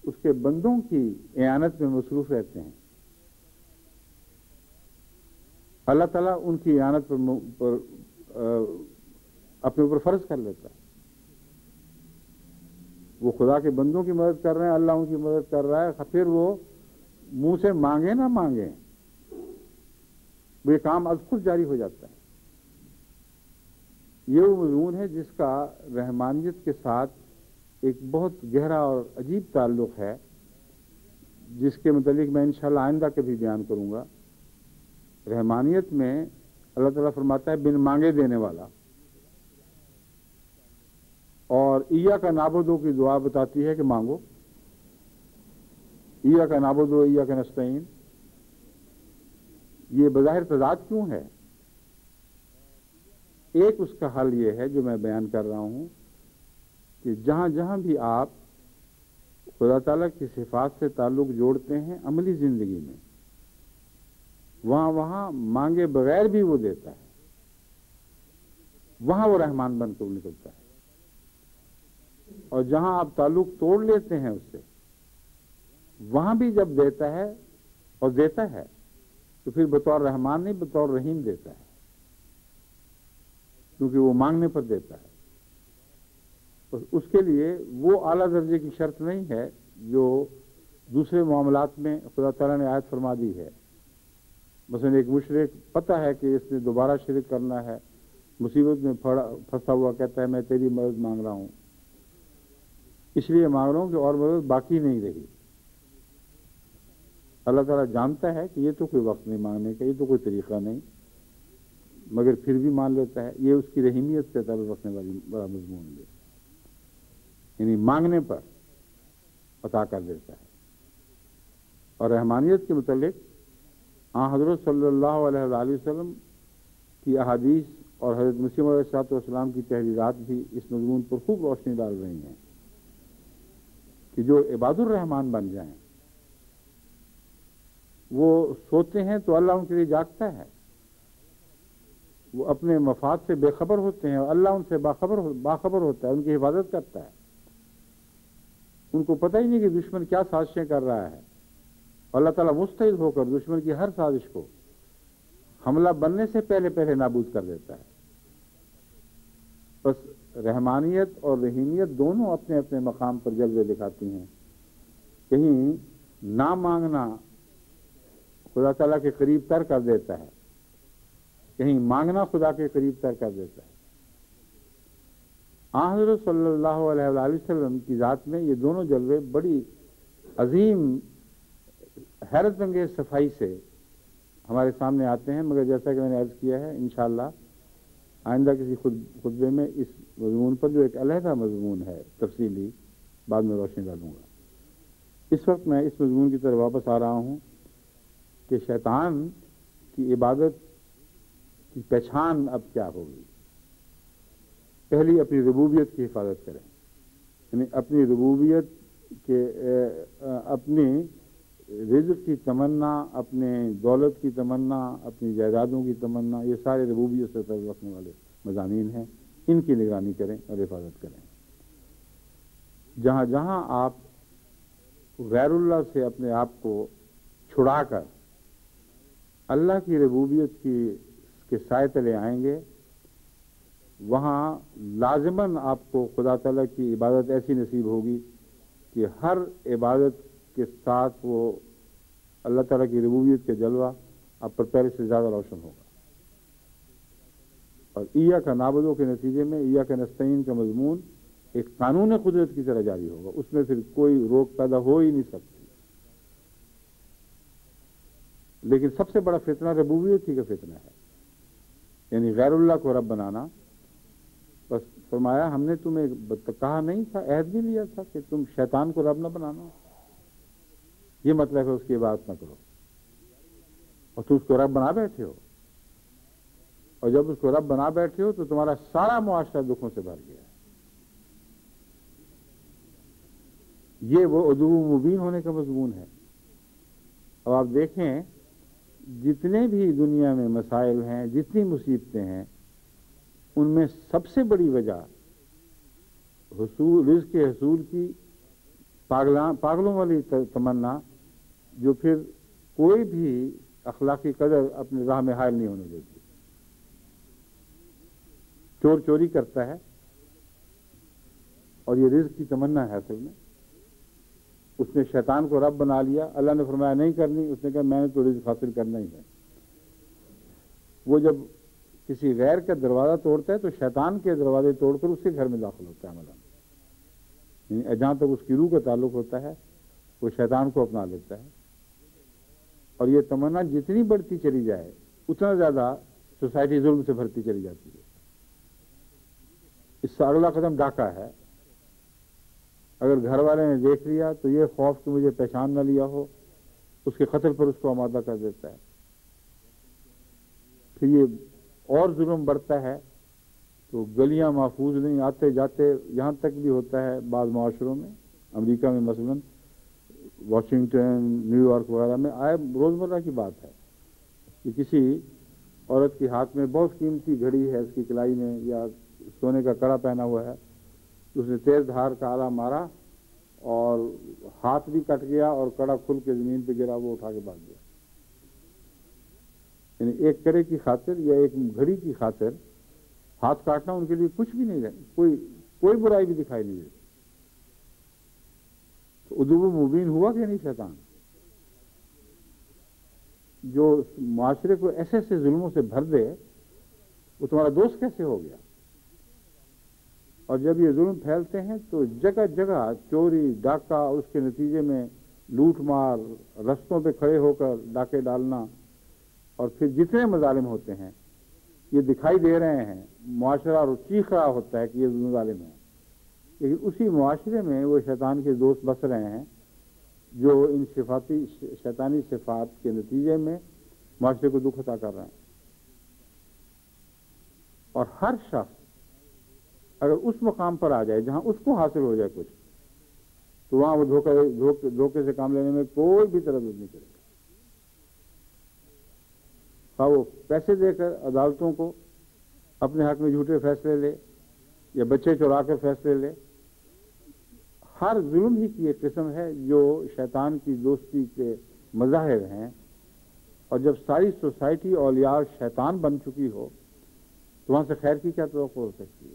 اس کے بندوں کی اعانت میں مصروف رہتے ہیں، اللہ تعالیٰ ان کی اعانت پر اپنے اوپر فرض کر لیتا ہے. وہ خدا کے بندوں کی مدد کر رہے ہیں، اللہ ان کی مدد کر رہا ہے، پھر وہ منہ سے مانگے نہ مانگے، یہ کام از خود جاری ہو جاتا ہے. یہ وہ مضمون ہے جس کا رحمانیت کے ساتھ ایک بہت گہرا اور عجیب تعلق ہے، جس کے متعلق میں انشاءاللہ آئندہ کبھی بیان کروں گا. رحمانیت میں اللہ تعالیٰ فرماتا ہے بن مانگے دینے والا، اور ایاک نعبد کی دعا بتاتی ہے کہ مانگو. ایاک نعبد و ایاک نستعین، یہ بظاہر تضاد کیوں ہے؟ ایک اس کا حل یہ ہے جو میں بیان کر رہا ہوں کہ جہاں جہاں بھی آپ خدا تعالیٰ کی صفات سے تعلق جوڑتے ہیں عملی زندگی میں، وہاں مانگے بغیر بھی وہ دیتا ہے، وہاں وہ رحمان بن کر نکلتا ہے۔ اور جہاں آپ تعلق توڑ لیتے ہیں اس سے، وہاں بھی جب دیتا ہے اور دیتا ہے تو پھر بطور رحمان نہیں بطور رحیم دیتا ہے، کیونکہ وہ مانگنے پر دیتا ہے۔ اس کے لیے وہ اعلیٰ درجے کی شرط نہیں ہے جو دوسرے معاملات میں خدا تعالیٰ نے آیت فرما دی ہے۔ مثلا ایک مشرک پتہ ہے کہ اس نے دوبارہ شرک کرنا ہے، مصیبت میں پھنسا ہوا کہتا ہے میں تیری مدد مانگ رہا ہوں، اس لیے مانگ رہا ہوں کہ اور مدد باقی نہیں رہی۔ اللہ تعالیٰ جانتا ہے کہ یہ تو کوئی وقت نہیں مانگنے کا، یہ تو کوئی طریقہ نہیں، مگر پھر بھی مان لیتا ہے۔ یہ اس کی رحیمیت سے تعلق رکھنے والی بڑا مضمون ہے، یعنی مانگنے پر عطا کر دیتا ہے۔ اور رحمانیت کے متعلق حضرت صلی اللہ علیہ وآلہ وسلم کی احادیث اور حضرت مسیح علیہ السلام کی تحریرات بھی اس مضمون پر خوب روشنی ڈال رہی ہیں کہ جو عباد الرحمان بن جائیں وہ سوتے ہیں تو اللہ ان کے لیے جاگتا ہے، وہ اپنے مفاد سے بے خبر ہوتے ہیں اور اللہ ان سے باخبر ہوتا ہے، ان کی حفاظت کرتا ہے۔ ان کو پتہ ہی نہیں کہ دشمن کیا سازشیں کر رہا ہے، اللہ تعالیٰ مستعد ہو کر دشمن کی ہر سازش کو حملہ بننے سے پہلے نابود کر دیتا ہے۔ بس رحمانیت اور رحیمیت دونوں اپنے اپنے مقام پر جلوے دکھاتی ہیں۔ کہیں نہ مانگنا خدا تعالیٰ کے قریب تر کر دیتا ہے، کہیں مانگنا خدا کے قریب تر کر دیتا ہے۔ حضرت صلی اللہ علیہ وآلہ وسلم کی ذات میں یہ دونوں جلوے بڑی عظیم حیرت انگیز صفائی سے ہمارے سامنے آتے ہیں، مگر جیسا کہ میں نے عرض کیا ہے انشاءاللہ آئندہ کسی خطبے میں اس مضمون پر جو ایک علیحدہ مضمون ہے تفصیلی بعد میں روشنی ڈالوں گا۔ اس وقت میں اس مضمون کی طرف واپس آ رہا ہوں کہ شیطان کی عبادت کی پہچان اب کیا ہوگی۔ پہلی اپنی ربوبیت کی حفاظت کریں، یعنی اپنی ربوبیت کے اپنی رزق کی تمنا، اپنے دولت کی تمنا، اپنی جائیدادوں کی تمنا، یہ سارے ربوبیت سے تعلق رکھنے والے مضامین ہیں، ان کی نگرانی کریں اور حفاظت کریں۔ جہاں جہاں آپ غیر اللہ سے اپنے آپ کو چھڑا کر اللہ کی ربوبیت کے سائے تلے آئیں گے، وہاں لازماً آپ کو خدا تعالیٰ کی عبادت ایسی نصیب ہوگی کہ ہر عبادت کے ساتھ وہ اللہ تعالیٰ کی ربوبیت کے جلوہ آپ پر پہلے سے زیادہ روشن ہوگا۔ اور ایاک نعبدو کے نتیجے میں ایاک نستعین کا مضمون ایک قانون قدرت کی طرح جاری ہوگا، اس میں پھر کوئی روک پیدا ہو ہی نہیں سکتی۔ لیکن سب سے بڑا فتنہ ربوبیت ہی کا فتنہ ہے، یعنی غیر اللہ کو رب بنانا۔ بس فرمایا ہم نے تمہیں کہا نہیں تھا، عہد بھی لیا تھا کہ تم شیطان کو رب نہ بنانا، یہ مطلب ہے اس کی عبادت نہ کرو، اور تم اس کو رب بنا بیٹھے ہو، اور جب اس کو رب بنا بیٹھے ہو تو تمہارا سارا معاشرہ دکھوں سے بھر گیا ہے۔ یہ وہ عدو مبین ہونے کا مضمون ہے۔ اب آپ دیکھیں جتنے بھی دنیا میں مسائل ہیں، جتنی مصیبتیں ہیں، ان میں سب سے بڑی وجہ رزق کے حصول کی پاگلوں والی تمنا، جو پھر کوئی بھی اخلاقی قدر اپنی راہ میں حائل نہیں ہونے دیتی۔ چور چوری کرتا ہے اور یہ رزق کی تمنا ہے، اصل میں اس نے شیطان کو رب بنا لیا۔ اللہ نے فرمایا نہیں کرنی، اس نے کہا میں نے تو رزق حاصل کرنا ہی ہے۔ وہ جب کسی غیر کا دروازہ توڑتا ہے تو شیطان کے دروازے توڑ کر اس کے گھر میں داخل ہوتا ہے عملاً، یعنی جہاں تک اس کی روح کا تعلق ہوتا ہے وہ شیطان کو اپنا لیتا ہے۔ اور یہ تمنا جتنی بڑھتی چلی جائے اتنا زیادہ سوسائٹی ظلم سے بھرتی چلی جاتی ہے۔ اس سے اگلا قدم ڈاکہ ہے۔ اگر گھر والے نے دیکھ لیا تو یہ خوف کہ مجھے پہچان نہ لیا ہو، اس کے قتل پر اس کو آمادہ کر دیتا ہے۔ پھر یہ اور ظلم بڑھتا ہے تو گلیاں محفوظ نہیں، آتے جاتے یہاں تک بھی ہوتا ہے بعض معاشروں میں، امریکہ میں مثلاً واشنگٹن، نیو یارک وغیرہ میں روزمرہ کی بات ہے کہ کسی عورت کے ہاتھ میں بہت قیمتی گھڑی ہے، اس کی کلائی میں، یا سونے کا کڑا پہنا ہوا ہے، اس نے تیز دھار کا آلہ مارا اور ہاتھ بھی کٹ گیا اور کڑا کھل کے زمین پہ گرا، وہ اٹھا کے بھاگ گیا۔ یعنی ایک کڑے کی خاطر یا ایک گھڑی کی خاطر ہاتھ کاٹنا ان کے لیے کچھ بھی نہیں ہے، کوئی برائی بھی دکھائی نہیں دیتی۔ تو عدو مبین ہوا کہ نہیں شیطان؟ جو معاشرے کو ایسے ایسے ظلموں سے بھر دے، وہ تمہارا دوست کیسے ہو گیا؟ اور جب یہ ظلم پھیلتے ہیں تو جگہ جگہ چوری ڈاکہ، اور اس کے نتیجے میں لوٹ مار، رستوں پہ کھڑے ہو کر ڈاکے ڈالنا، اور پھر جتنے مظالم ہوتے ہیں یہ دکھائی دے رہے ہیں، معاشرہ اور چیخ رہا ہوتا ہے کہ یہ مظالم ہیں، لیکن اسی معاشرے میں وہ شیطان کے دوست بس رہے ہیں جو ان شیطانی صفات کے نتیجے میں معاشرے کو دکھ عطا کر رہے ہیں۔ اور ہر شخص اگر اس مقام پر آ جائے جہاں اس کو حاصل ہو جائے کچھ، تو وہاں وہ دھوکے سے کام لینے میں کوئی بھی تردد نہیں کرے گا۔ خواہ وہ پیسے دے کر عدالتوں کو اپنے حق میں جھوٹے فیصلے لے، یا بچے چورا کر فیصلے لے، ہر ظلم ہی کی ایک قسم ہے جو شیطان کی دوستی کے مظاہر ہیں۔ اور جب ساری سوسائٹی اولیاء شیطان بن چکی ہو تو وہاں سے خیر کی کیا توقع ہو سکتی ہے؟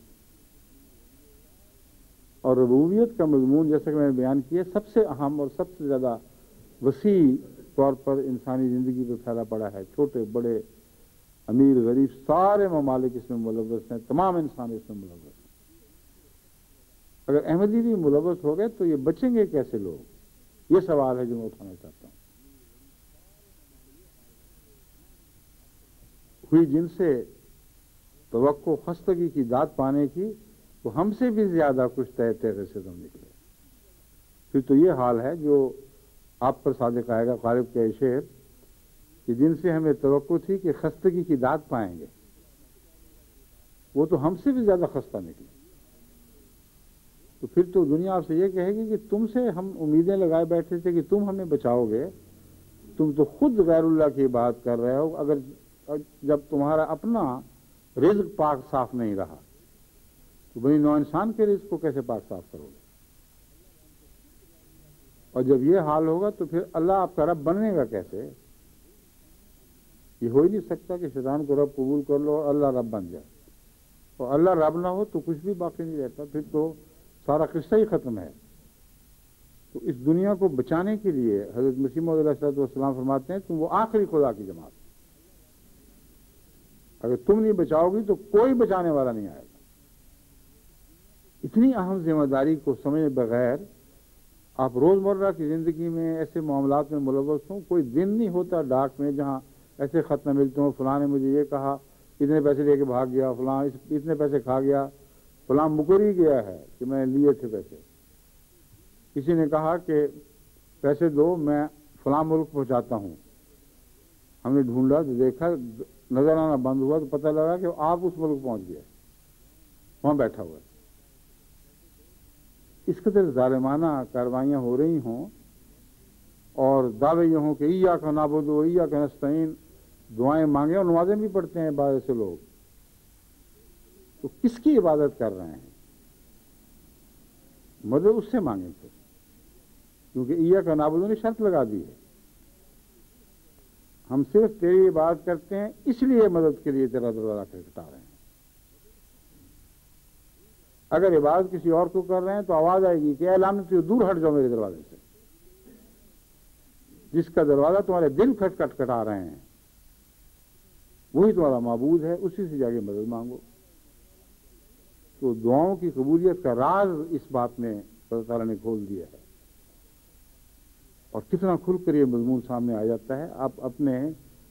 اور ربوبیت کا مضمون جیسا کہ میں نے بیان کیا سب سے اہم اور سب سے زیادہ وسیع طور پر انسانی زندگی پہ پھیلا پڑا ہے۔ چھوٹے بڑے، امیر غریب، سارے ممالک اس میں ملوث ہیں، تمام انسان اس میں ملوث ہیں۔ اگر احمدی بھی ملوث ہو گئے تو یہ بچیں گے کیسے لوگ؟ یہ سوال ہے جو میں اٹھانا چاہتا ہوں۔ ہوئی جن سے توقع خستگی کی داد پانے کی، وہ ہم سے بھی زیادہ کچھ تیغے سے تم نکلے۔ پھر تو یہ حال ہے جو آپ پر صادق آئے گا غالب کا شعر کہ جن سے ہمیں توقع تھی کہ خستگی کی داد پائیں گے، وہ تو ہم سے بھی زیادہ خستہ نکلے۔ تو پھر تو دنیا آپ سے یہ کہے گی کہ تم سے ہم امیدیں لگائے بیٹھے تھے کہ تم ہمیں بچاؤ گے، تم تو خود غیر اللہ کی بات کر رہے ہو۔ اگر جب تمہارا اپنا رزق پاک صاف نہیں رہا تو بنی نوع انسان کے رزق کو کیسے پاک صاف کرو گے؟ اور جب یہ حال ہوگا تو پھر اللہ آپ کا رب بننے گا کیسے؟ یہ ہو ہی نہیں سکتا کہ شیطان کو رب قبول کر لو اور اللہ رب بن جائے، اور اللہ رب نہ ہو تو کچھ بھی باقی نہیں رہتا، پھر تو سارا قصہ ہی ختم ہے۔ تو اس دنیا کو بچانے کے لیے حضرت مسیح موعود علیہ السلام فرماتے ہیں تم وہ آخری خدا کی جماعت، اگر تم نہیں بچاؤ گی تو کوئی بچانے والا نہیں آئے گا۔ اتنی اہم ذمہ داری کو سمجھے بغیر آپ روزمرہ کی زندگی میں ایسے معاملات میں ملوث ہوں۔ کوئی دن نہیں ہوتا ڈاک میں جہاں ایسے خط نہ ملتے ہوں، فلاں نے مجھے یہ کہا، اتنے پیسے لے کے بھاگ گیا، فلاں اتنے پیسے کھا گیا، فلاں مکر ہی گیا ہے کہ میں نے لیے تھے پیسے، کسی نے کہا کہ پیسے دو میں فلاں ملک پہنچاتا ہوں، ہم نے ڈھونڈا تو دیکھا نظر آنا بند ہوا تو پتہ لگا کہ آپ اس ملک پہنچ گئے، وہاں بیٹھا ہوا ہے۔ اس قدر ظالمانہ کاروائیاں ہو رہی ہوں اور دعوے یہ ہوں کہ ایاک نعبد و ایاک نستعین، دعائیں مانگیں اور نمازیں بھی پڑھتے ہیں بعض سے لوگ، تو کس کی عبادت کر رہے ہیں؟ مدد اس سے مانگیں پھر، کیونکہ ایاک نعبد نے شرط لگا دی ہے، ہم صرف تیری عبادت کرتے ہیں اس لیے مدد کے لیے تیرا دروازہ کھٹکھٹا رہے ہیں۔ اگر عبادت کسی اور کو کر رہے ہیں تو آواز آئے گی کہ اے لعنتی دور ہٹ جاؤ میرے دروازے سے، جس کا دروازہ تمہارے دل کھٹکھٹا رہے ہیں وہی تمہارا معبود ہے، اسی سے جا کے مدد مانگو۔ تو دعاؤں کی قبولیت کا راز اس بات میں اللہ تعالیٰ نے کھول دیا ہے، اور کتنا کھل کر یہ مضمون سامنے آ جاتا ہے۔ آپ اپنے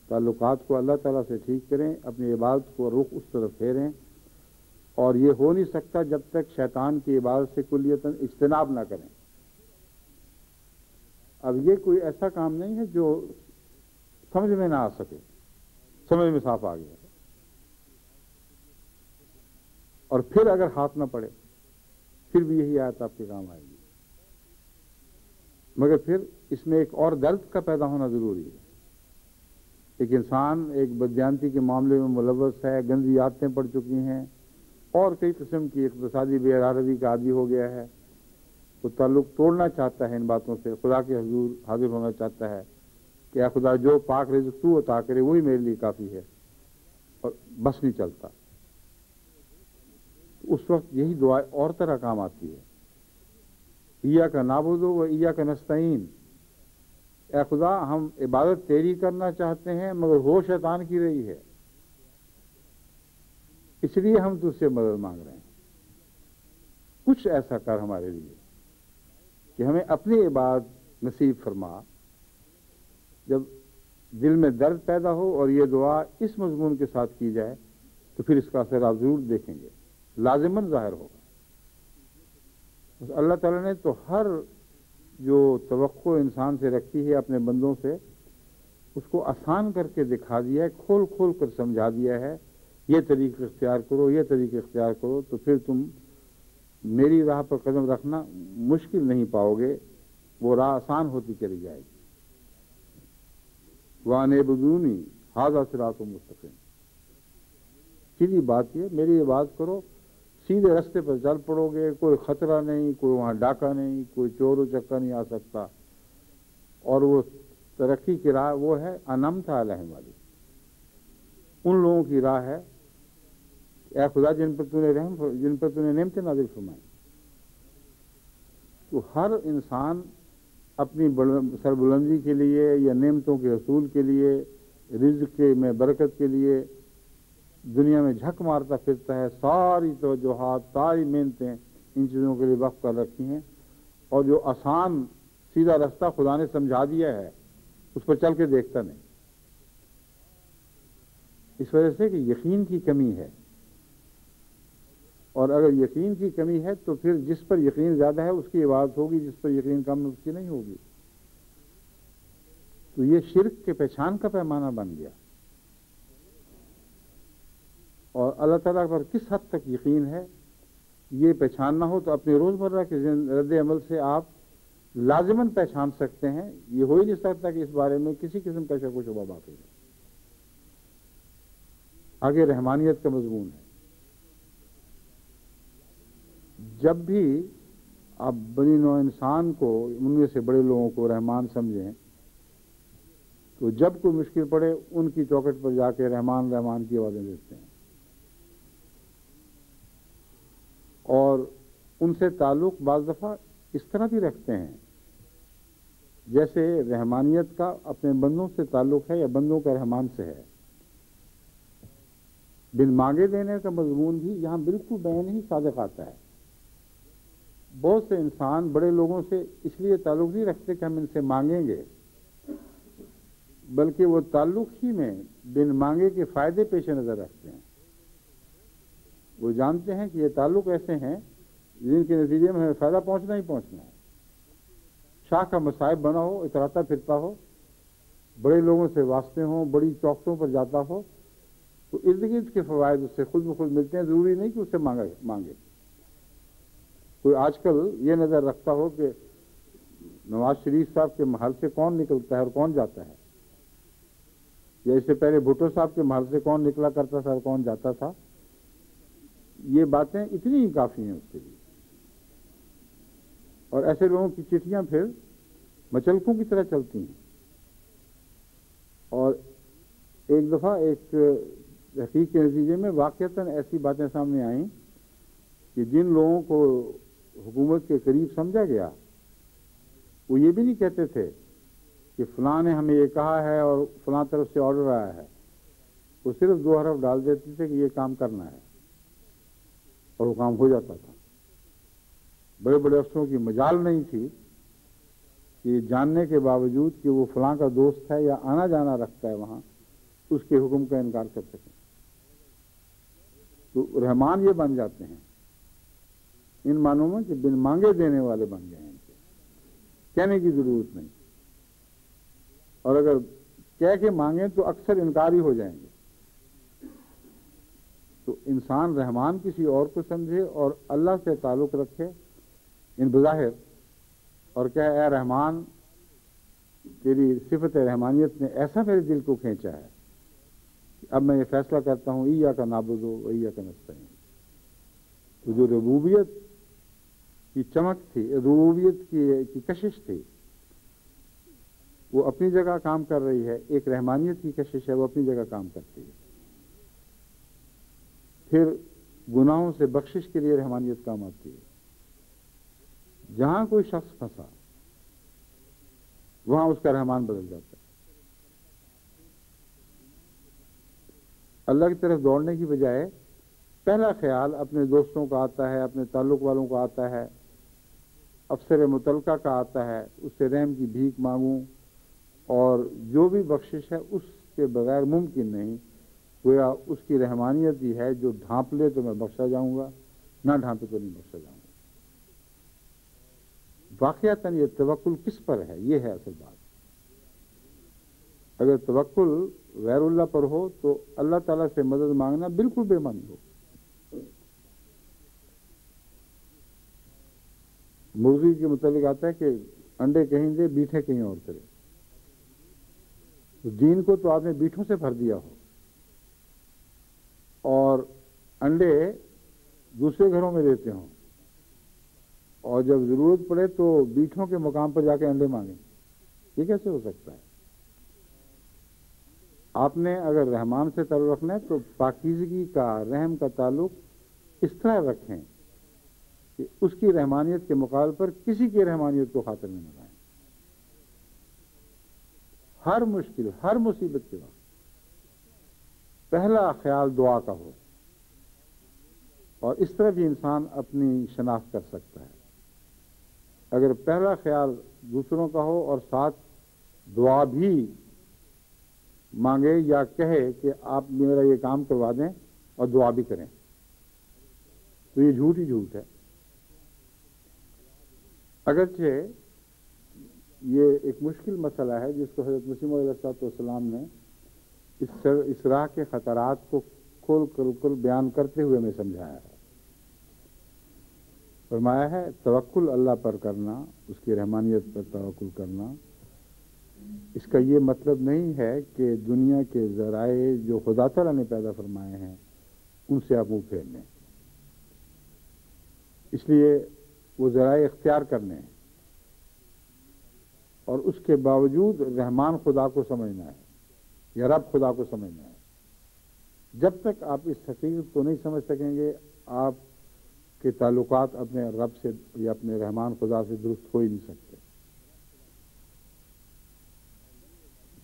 تعلقات کو اللہ تعالیٰ سے ٹھیک کریں، اپنی عبادت کو رخ اس طرف پھیریں، اور یہ ہو نہیں سکتا جب تک شیطان کی عبادت سے کلیتاً اجتناب نہ کریں۔ اب یہ کوئی ایسا کام نہیں ہے جو سمجھ میں نہ آ سکے، سمجھ میں صاف آ گیا، اور پھر اگر ہاتھ نہ پڑے پھر بھی یہی آیت آپ کے کام آئے گی، مگر پھر اس میں ایک اور درد کا پیدا ہونا ضروری ہے ایک انسان ایک بدیانتی کے معاملے میں ملوث ہے، گندی عادتیں پڑ چکی ہیں اور کئی قسم کی اقتصادی بے قراری کا عادی ہو گیا ہے، وہ تعلق توڑنا چاہتا ہے ان باتوں سے، خدا کے حضور حاضر ہونا چاہتا ہے کہ اے خدا جو پاک رزق تو عطا کرے وہی میرے لیے کافی ہے، اور بس نہیں چلتا۔ اس وقت یہی دعا اور طرح کام آتی ہے، ایاک نعبد و ایاک نستعین، اے خدا ہم عبادت تیری کرنا چاہتے ہیں مگر ہو شیطان کی رہی ہے، اس لیے ہم تجھ سے مدد مانگ رہے ہیں، کچھ ایسا کر ہمارے لیے کہ ہمیں اپنی عبادت نصیب فرما۔ جب دل میں درد پیدا ہو اور یہ دعا اس مضمون کے ساتھ کی جائے تو پھر اس کا اثر آپ ضرور دیکھیں گے، لازماً ظاہر ہوگا۔ بس اللہ تعالیٰ نے تو ہر جو توقع انسان سے رکھی ہے اپنے بندوں سے، اس کو آسان کر کے دکھا دیا ہے، کھول کھول کر سمجھا دیا ہے، یہ طریقہ اختیار کرو، یہ طریقہ اختیار کرو، تو پھر تم میری راہ پر قدم رکھنا مشکل نہیں پاؤ گے، وہ راہ آسان ہوتی چلی جائے گی۔ وَأَنِ اعْبُدُونِي هَذَا صِرَاطٌ مُسْتَقِيمٌ، سیدھی بات یہ، میری عبادت کرو، سیدھے رستے پر چل پڑو گے، کوئی خطرہ نہیں، کوئی وہاں ڈاکہ نہیں، کوئی چور و چکا نہیں آ سکتا، اور وہ ترقی کی راہ وہ ہے انعمت علیہم والی، ان لوگوں کی راہ ہے اے خدا جن پر تو نے نعمتیں نازل فرمائی۔ تو ہر انسان اپنی سربلندی کے لیے یا نعمتوں کے حصول کے لیے، رزق میں برکت کے لیے دنیا میں جھک مارتا پھرتا ہے، ساری توجہات، ساری محنتیں ان چیزوں کے لیے وقف کر رکھی ہیں، اور جو آسان سیدھا رستہ خدا نے سمجھا دیا ہے اس پر چل کے دیکھتا نہیں، اس وجہ سے کہ یقین کی کمی ہے، اور اگر یقین کی کمی ہے تو پھر جس پر یقین زیادہ ہے اس کی عبادت ہوگی، جس پر یقین کم ہے اس کی نہیں ہوگی، تو یہ شرک کے پہچان کا پیمانہ بن گیا۔ اور اللہ تعالیٰ پر کس حد تک یقین ہے یہ پہچاننا ہو تو اپنے روزمرہ کے رد عمل سے آپ لازماً پہچان سکتے ہیں، یہ ہو ہی نہیں سکتا کہ اس بارے میں کسی قسم کا شک و شبہ باقی ہے۔ آگے رحمانیت کا مضمون ہے، جب بھی آپ بنی نوع انسان کو، ان میں سے بڑے لوگوں کو رحمان سمجھیں تو جب کوئی مشکل پڑے ان کی چوکٹ پر جا کے رحمان رحمان کی آوازیں دیتے ہیں، اور ان سے تعلق بعض دفعہ اس طرح بھی رکھتے ہیں جیسے رحمانیت کا اپنے بندوں سے تعلق ہے یا بندوں کا رحمان سے ہے۔ بن مانگے دینے کا مضمون بھی یہاں بالکل بیان ہی صادق آتا ہے۔ بہت سے انسان بڑے لوگوں سے اس لیے تعلق نہیں رکھتے کہ ہم ان سے مانگیں گے، بلکہ وہ تعلق ہی میں بن مانگے کے فائدے پیش نظر رکھتے ہیں۔ وہ جانتے ہیں کہ یہ تعلق ایسے ہیں جن کے نتیجے میں ہمیں فائدہ پہنچنا ہی پہنچنا ہے، شاہ کا مصائب بنا ہو، اتراتا پھرتا ہو، بڑے لوگوں سے واسطے ہوں، بڑی چوکٹوں پر جاتا ہو، تو ارد گرد کے فوائد اس سے خود بخود ملتے ہیں، ضروری نہیں کہ اس سے مانگے۔ کوئی آج کل یہ نظر رکھتا ہو کہ نواز شریف صاحب کے محل سے کون نکلتا ہے اور کون جاتا ہے، یا اس سے پہلے بھٹو صاحب کے محل سے کون نکلا کرتا تھا اور کون جاتا تھا، یہ باتیں اتنی ہی کافی ہیں اس کے لیے۔ اور ایسے لوگوں کی چٹھیاں پھر مچلکوں کی طرح چلتی ہیں۔ اور ایک دفعہ ایک تحقیق کے نتیجے میں واقعتاً ایسی باتیں سامنے آئیں کہ جن لوگوں کو حکومت کے قریب سمجھا گیا وہ یہ بھی نہیں کہتے تھے کہ فلاں نے ہمیں یہ کہا ہے اور فلاں طرف سے آرڈر آیا ہے، وہ صرف 2 حرف ڈال دیتے تھے کہ یہ کام کرنا ہے، اور وہ کام ہو جاتا تھا۔ بڑے بڑے افسروں کی مجال نہیں تھی کہ جاننے کے باوجود کہ وہ فلاں کا دوست ہے یا آنا جانا رکھتا ہے وہاں، اس کے حکم کا انکار کر سکیں۔ تو رحمان یہ بن جاتے ہیں ان معنوں میں کہ بن مانگے دینے والے بن گئے ہیں، کہنے کی ضرورت نہیں، اور اگر کہہ کے مانگیں تو اکثر انکاری ہو جائیں گے۔ تو انسان رحمان کسی اور کو سمجھے اور اللہ سے تعلق رکھے ان بظاہر، اور کہے اے رحمان کہ تیری صفت رحمانیت نے ایسا میرے دل کو کھینچا ہے کہ اب میں یہ فیصلہ کرتا ہوں ایاک نعبد و ایاک نستعین. تو جو ربوبیت کی چمک تھی، ربوبیت کی کشش تھی، وہ اپنی جگہ کام کر رہی ہے. ایک رحمانیت کی کشش ہے، وہ اپنی جگہ کام کرتی ہے. پھر گناہوں سے بخشش کے لیے رحمانیت کام آتی ہے. جہاں کوئی شخص پھنسا وہاں اس کا رحمان بدل جاتا ہے. اللہ کی طرف دوڑنے کی بجائے پہلا خیال اپنے دوستوں کا آتا ہے، اپنے تعلق والوں کا آتا ہے، افسر متعلقہ کا آتا ہے. اس سے رحم کی بھیک مانگوں، اور جو بھی بخشش ہے اس کے بغیر ممکن نہیں. گویا اس کی رحمانیت ہی ہے، جو ڈھانپ لے تو میں بخشا جاؤں گا، نہ ڈھانپے تو نہیں بخشا جاؤں گا. واقعتاً یہ توکل کس پر ہے؟ یہ ہے اصل بات. اگر توکل غیر اللہ پر ہو تو اللہ تعالیٰ سے مدد مانگنا بالکل بے معنی ہو. مرغی کے متعلق آتا ہے کہ انڈے کہیں دے، بیٹھے کہیں اور کرے. تو دین کو تو آپ نے بیٹھوں سے بھر دیا ہو اور انڈے دوسرے گھروں میں دیتے ہوں، اور جب ضرورت پڑے تو بیٹھوں کے مقام پر جا کے انڈے مانگیں. یہ کیسے ہو سکتا ہے؟ آپ نے اگر رحمان سے تعلق رکھنا ہے تو پاکیزگی کا، رحم کا تعلق اس طرح رکھیں کہ اس کی رحمانیت کے مقابل پر کسی کی رحمانیت کو خاطر میں نہ لائیں. ہر مشکل، ہر مصیبت کے وقت پہلا خیال دعا کا ہو، اور اس طرح بھی انسان اپنی شناخت کر سکتا ہے. اگر پہلا خیال دوسروں کا ہو اور ساتھ دعا بھی مانگے یا کہے کہ آپ میرا یہ کام کروا دیں اور دعا بھی کریں، تو یہ جھوٹ ہی جھوٹ ہے. اگرچہ یہ ایک مشکل مسئلہ ہے جس کو حضرت مسیح موعود علیہ السلام نے اس راہ کے خطرات کو کھول کر بیان کرتے ہوئے میں سمجھایا ہے. فرمایا ہے توکل اللہ پر کرنا، اس کی رحمانیت پر توکل کرنا، اس کا یہ مطلب نہیں ہے کہ دنیا کے ذرائع جو خدا تعالیٰ نے پیدا فرمائے ہیں ان سے آپ منہ پھیر لیں. اس لیے وہ ذرائع اختیار کرنے ہیں، اور اس کے باوجود رحمان خدا کو سمجھنا ہے یا رب خدا کو سمجھنا ہے. جب تک آپ اس حقیقت کو نہیں سمجھ سکیں گے، آپ کے تعلقات اپنے رب سے یا اپنے رحمان خدا سے درست ہو ہی نہیں سکتے.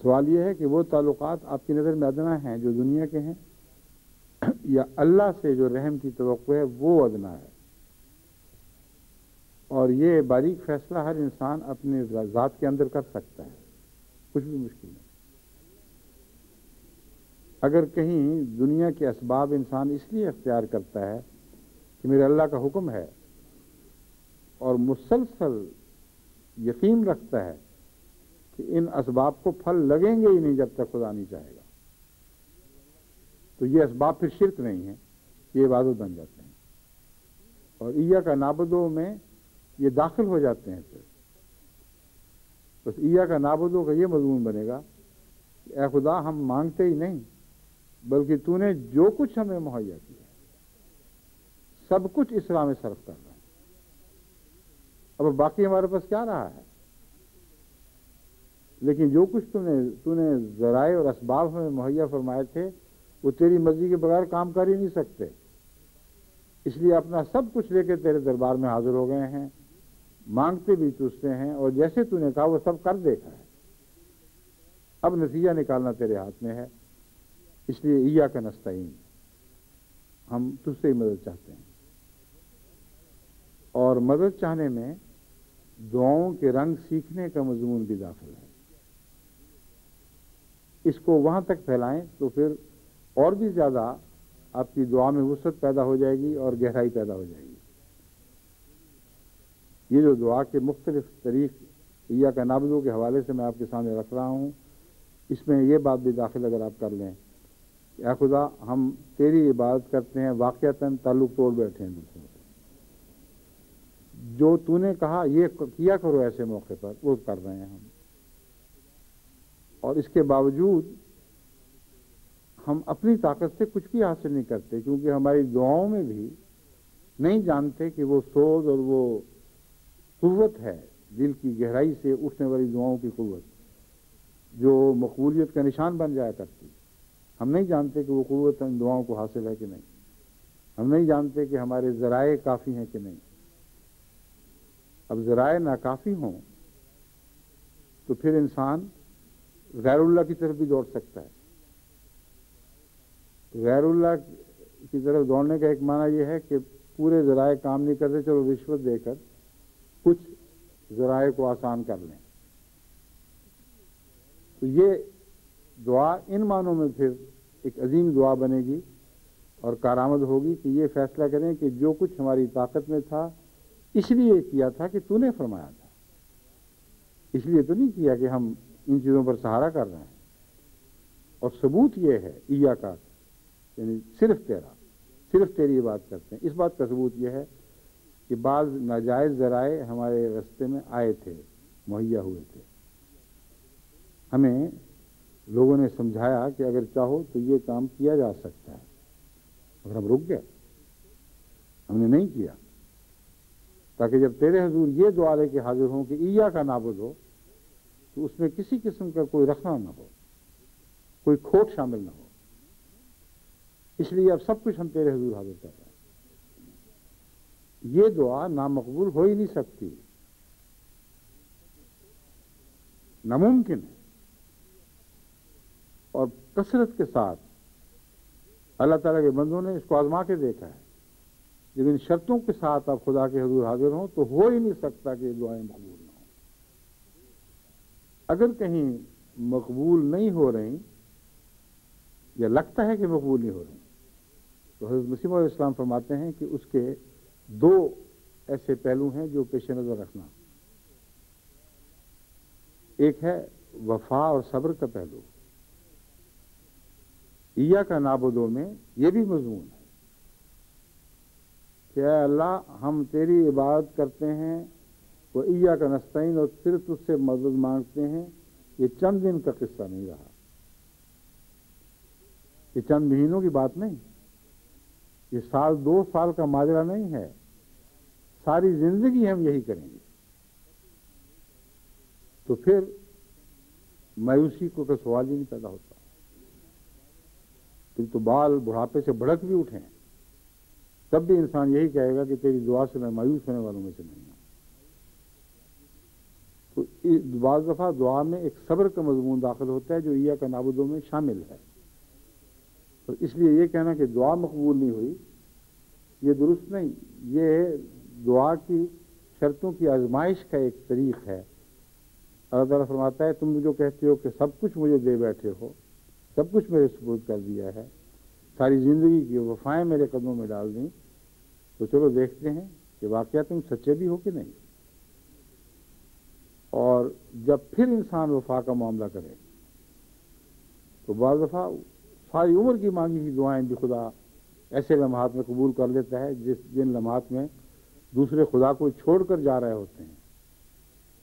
سوال یہ ہے کہ وہ تعلقات آپ کی نظر میں ادنا ہیں جو دنیا کے ہیں، یا اللہ سے جو رحم کی توقع ہے وہ ادنا ہے. اور یہ باریک فیصلہ ہر انسان اپنے ذات کے اندر کر سکتا ہے، کچھ بھی مشکل نہیں. اگر کہیں دنیا کے اسباب انسان اس لیے اختیار کرتا ہے کہ میرے اللہ کا حکم ہے، اور مسلسل یقین رکھتا ہے کہ ان اسباب کو پھل لگیں گے ہی نہیں جب تک خدا نہیں چاہے گا، تو یہ اسباب پھر شرک نہیں ہیں، یہ عبادت بن جاتے ہیں. اور ایاک نعبدو میں یہ داخل ہو جاتے ہیں. پھر بس ایاک نعبدو کا یہ مضمون بنے گا کہ اے خدا ہم مانگتے ہی نہیں، بلکہ تو نے جو کچھ ہمیں مہیا کیا سب کچھ اس راہ میں صرف کر رہا ہے. اب باقی ہمارے پاس کیا رہا ہے؟ لیکن جو کچھ تو نے ذرائع اور اسباب ہمیں مہیا فرمائے تھے وہ تیری مرضی کے بغیر کام کر ہی نہیں سکتے. اس لیے اپنا سب کچھ لے کے تیرے دربار میں حاضر ہو گئے ہیں، مانگتے بھی تجھ سے ہیں، اور جیسے تو نے کہا وہ سب کر دیکھا ہے. اب نتیجہ نکالنا تیرے ہاتھ میں ہے. اس لیے ایاک نستعین، ہم تجھ سے ہی مدد چاہتے ہیں. اور مدد چاہنے میں دعاؤں کے رنگ سیکھنے کا مضمون بھی داخل ہے. اس کو وہاں تک پھیلائیں تو پھر اور بھی زیادہ آپ کی دعا میں وسعت پیدا ہو جائے گی اور گہرائی پیدا ہو جائے گی. یہ جو دعا کے مختلف طریق ایاک نعبدو کے حوالے سے میں آپ کے سامنے رکھ رہا ہوں، اس میں یہ بات بھی داخل اگر آپ کر لیں کہ اے خدا ہم تیری عبادت کرتے ہیں، واقعتاً تعلق توڑ بیٹھے ہیں دوسروں سے. جو تو نے کہا یہ کیا کرو ایسے موقع پر وہ کر رہے ہیں ہم. اور اس کے باوجود ہم اپنی طاقت سے کچھ بھی حاصل نہیں کرتے، کیونکہ ہماری دعاؤں میں بھی نہیں جانتے کہ وہ سوز اور وہ قوت ہے، دل کی گہرائی سے اٹھنے والی دعاؤں کی قوت جو مقبولیت کا نشان بن جایا کرتی. ہم نہیں جانتے کہ وہ قوت ان دعاؤں کو حاصل ہے کہ نہیں. ہم نہیں جانتے کہ ہمارے ذرائع کافی ہیں کہ نہیں. اب ذرائع ناکافی ہوں تو پھر انسان غیر اللہ کی طرف بھی دوڑ سکتا ہے. غیر اللہ کی طرف دوڑنے کا ایک معنی یہ ہے کہ پورے ذرائع کام نہیں کرتے، چلو رشوت دے کر کچھ ذرائع کو آسان کر لیں. تو یہ دعا ان معنوں میں پھر ایک عظیم دعا بنے گی اور کارآمد ہوگی کہ یہ فیصلہ کریں کہ جو کچھ ہماری طاقت میں تھا اس لیے کیا تھا کہ تو نے فرمایا تھا، اس لیے تو نہیں کیا کہ ہم ان چیزوں پر سہارا کر رہے ہیں. اور ثبوت یہ ہے ایاک، یعنی صرف تیری بات کرتے ہیں. اس بات کا ثبوت یہ ہے کہ بعض ناجائز ذرائع ہمارے راستے میں آئے تھے، مہیا ہوئے تھے. ہمیں لوگوں نے سمجھایا کہ اگر چاہو تو یہ کام کیا جا سکتا ہے، مگر ہم رک گئے، ہم نے نہیں کیا، تاکہ جب تیرے حضور یہ دعا لے کے حاضر ہوں کہ ایاک نعبد ہو تو اس میں کسی قسم کا کوئی رکھنا نہ ہو، کوئی کھوٹ شامل نہ ہو. اس لیے اب سب کچھ ہم تیرے حضور حاضر کر رہے ہیں. یہ دعا نامقبول ہو ہی نہیں سکتی، ناممکن ہے. اور کثرت کے ساتھ اللہ تعالیٰ کے بندوں نے اس کو آزما کے دیکھا ہے. جب ان شرطوں کے ساتھ آپ خدا کے حضور حاضر ہوں تو ہو ہی نہیں سکتا کہ یہ دعائیں مقبول نہ ہوں. اگر کہیں مقبول نہیں ہو رہی یا لگتا ہے کہ مقبول نہیں ہو رہی تو حضرت مسیح علیہ السلام فرماتے ہیں کہ اس کے دو ایسے پہلو ہیں جو پیش نظر رکھنا. ایک ہے وفا اور صبر کا پہلو. ایاک نعبد میں یہ بھی مضمون ہے کہ اے اللہ ہم تیری عبادت کرتے ہیں، وہ ایاک نستعین، اور صرف تجھ سے مدد مانگتے ہیں. یہ چند دن کا قصہ نہیں رہا، یہ چند مہینوں کی بات نہیں، یہ سال 2 سال کا ماجرا نہیں ہے، ساری زندگی ہم یہی کریں گے. تو پھر مایوسی کو کا سوال ہی نہیں پیدا ہوتا. پھر تو بال بڑھاپے سے بھڑک بھی اٹھیں تب بھی انسان یہی کہے گا کہ تیری دعا سے میں مایوس ہونے والوں میں سے نہیں ہوں. تو بعض دفعہ دعا میں ایک صبر کا مضمون داخل ہوتا ہے جو ایاک نعبد میں شامل ہے. اور اس لیے یہ کہنا کہ دعا مقبول نہیں ہوئی یہ درست نہیں. یہ دعا کی شرطوں کی آزمائش کا ایک طریق ہے. اللہ تعالیٰ فرماتا ہے تم جو کہتے ہو کہ سب کچھ مجھے دے بیٹھے ہو، سب کچھ میرے سپرد کر دیا ہے، ساری زندگی کی وفائیں میرے قدموں میں ڈال دیں، تو چلو دیکھتے ہیں کہ واقعہ تم سچے بھی ہو کہ نہیں. اور جب پھر انسان وفا کا معاملہ کرے تو بعض دفعہ ساری عمر کی مانگی ہوئی دعائیں بھی خدا ایسے لمحات میں قبول کر لیتا ہے جن لمحات میں دوسرے خدا کو چھوڑ کر جا رہے ہوتے ہیں.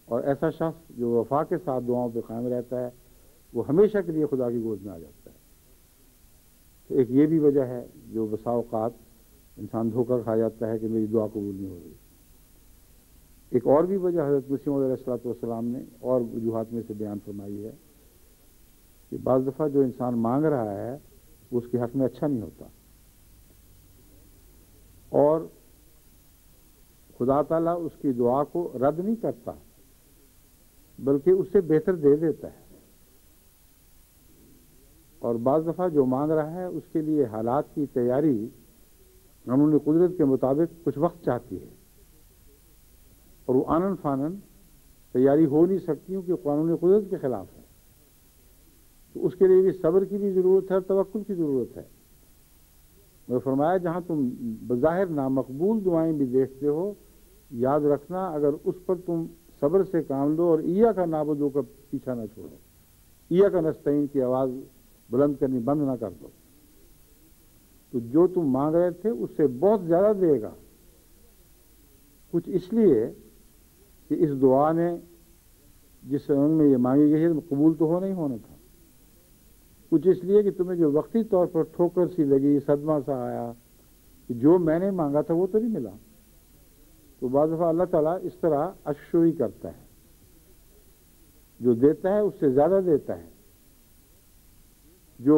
اور ایسا شخص جو وفا کے ساتھ دعاؤں پہ قائم رہتا ہے وہ ہمیشہ کے لیے خدا کی گود میں آ جاتا ہے. تو ایک یہ بھی وجہ ہے جو بسا اوقات انسان دھوکہ کھا جاتا ہے کہ میری دعا قبول نہیں ہو رہی. ایک اور بھی وجہ حضرت مسیح علیہ السلام نے اور وجوہات میں سے بیان فرمائی ہے کہ بعض دفعہ جو انسان مانگ رہا ہے وہ اس کے حق میں اچھا نہیں ہوتا، اور خدا تعالیٰ اس کی دعا کو رد نہیں کرتا بلکہ اس سے بہتر دے دیتا ہے. اور بعض دفعہ جو مانگ رہا ہے اس کے لیے حالات کی تیاری قانون قدرت کے مطابق کچھ وقت چاہتی ہے، اور وہ آنن فانن تیاری ہو نہیں سکتی کیونکہ قانون قدرت کے خلاف ہے. تو اس کے لیے بھی صبر کی بھی ضرورت ہے اور توکل کی ضرورت ہے. میں فرمایا جہاں تم بظاہر نامقبول دعائیں بھی دیکھتے ہو، یاد رکھنا اگر اس پر تم صبر سے کام لو اور ایاک نعبد کا پیچھا نہ چھوڑو، ایاک نستعین کی آواز بلند کرنی بند نہ کر دو، تو جو تم مانگ رہے تھے اس سے بہت زیادہ دے گا. کچھ اس لیے کہ اس دعا نے جس رنگ میں یہ مانگی گئی ہے قبول تو ہونا ہی ہونا تھا. کچھ اس لیے کہ تمہیں جو وقتی طور پر ٹھوکر سی لگی، صدمہ سا آیا کہ جو میں نے مانگا تھا وہ تو نہیں ملا. تو بعض دفعہ اللہ تعالیٰ اس طرح اشوئی کرتا ہے، جو دیتا ہے اس سے زیادہ دیتا ہے، جو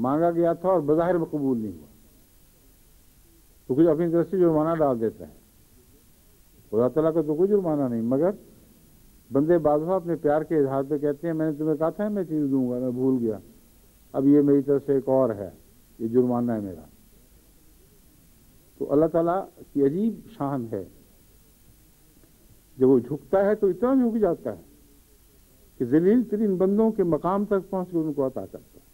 مانگا گیا تھا اور بظاہر میں قبول نہیں ہوا تو کچھ اپنی طرف سے جرمانہ ڈال دیتا ہے. خدا تعالیٰ کا تو کوئی جرمانہ نہیں، مگر بندے بعض دفعہ اپنے پیار کے اظہار پہ کہتے ہیں میں نے تمہیں کہا تھا میں چیز دوں گا، میں بھول گیا، اب یہ میری طرف سے ایک اور ہے، یہ جرمانہ ہے میرا. تو اللہ تعالیٰ کی عجیب شان ہے، جب وہ جھکتا ہے تو اتنا جھک جاتا ہے کہ ذلیل ترین بندوں کے مقام تک پہنچ کر ان کو عطا کرتا ہے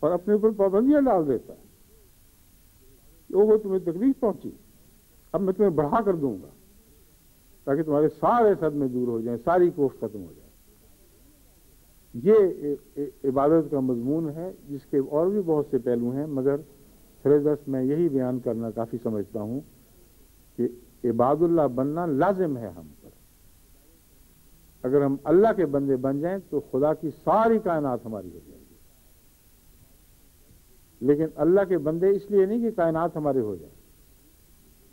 اور اپنے اوپر پابندیاں ڈال دیتا ہے. وہ تمہیں تکلیف پہنچی، اب میں تمہیں بڑھا کر دوں گا تاکہ تمہارے سارے صدمے دور ہو جائیں، ساری کوفت ختم ہو جائے. یہ عبادت کا مضمون ہے جس کے اور بھی بہت سے پہلو ہیں، مگر درس میں یہی بیان کرنا کافی سمجھتا ہوں کہ عباد اللہ بننا لازم ہے ہم پر. اگر ہم اللہ کے بندے بن جائیں تو خدا کی ساری کائنات ہماری ہو جائے گی. لیکن اللہ کے بندے اس لیے نہیں کہ کائنات ہمارے ہو جائے،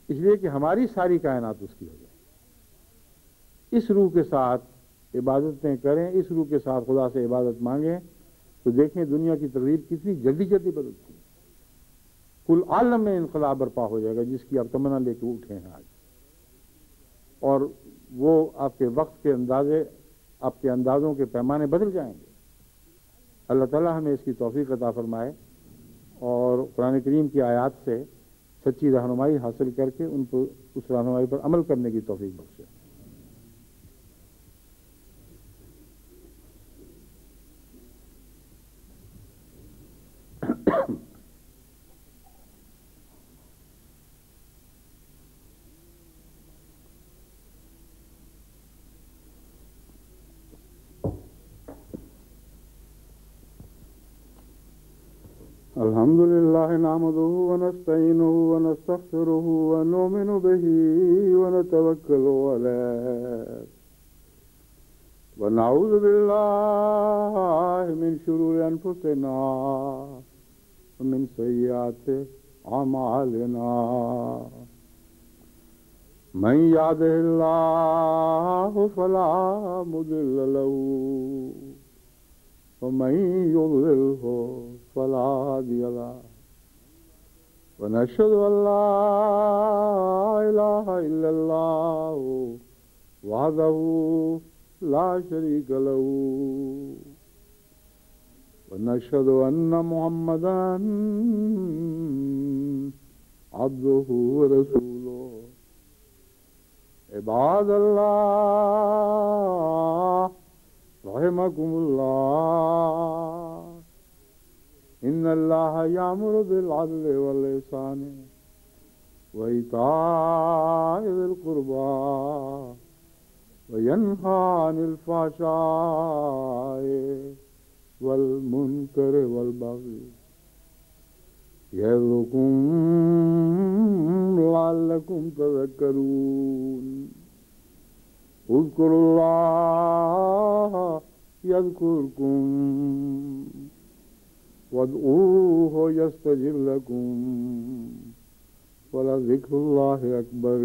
اس لیے کہ ہماری ساری کائنات اس کی ہو جائے. اس روح کے ساتھ عبادتیں کریں، اس روح کے ساتھ خدا سے عبادت مانگیں تو دیکھیں دنیا کی تقدیر کتنی جلدی جلدی بدلتی ہے. کل عالم میں انقلاب برپا ہو جائے گا جس کی آپ تمنا لے کے اٹھے ہیں آج، اور وہ آپ کے وقت کے اندازے، آپ کے اندازوں کے پیمانے بدل جائیں گے. اللہ تعالیٰ ہمیں اس کی توفیق عطا فرمائے اور قرآن کریم کی آیات سے سچی رہنمائی حاصل کر کے ان کو اس رہنمائی پر عمل کرنے کی توفیق بخشے. الحمد لله نحمده ونستعينه ونستغفره ونؤمن به ونتوكل عليه ونعوذ بالله من شرور أنفسنا ومن سيئات أعمالنا. من يهده الله فلا مضل له ومن يضلله فلا هادي له ونشهد أن لا إله إلا الله وحده لا شريك له ونشهد أن محمدا عبده ورسوله. عباد الله رحمكم الله، إن الله يأمر بالعدل والإحسان وإيتاء ذي القربى وينهى عن الفحشاء والمنكر والبغي يعظكم لعلكم تذكرون. اذكروا الله يذكركم وادعوه يستجب لكم ولذكر الله أكبر.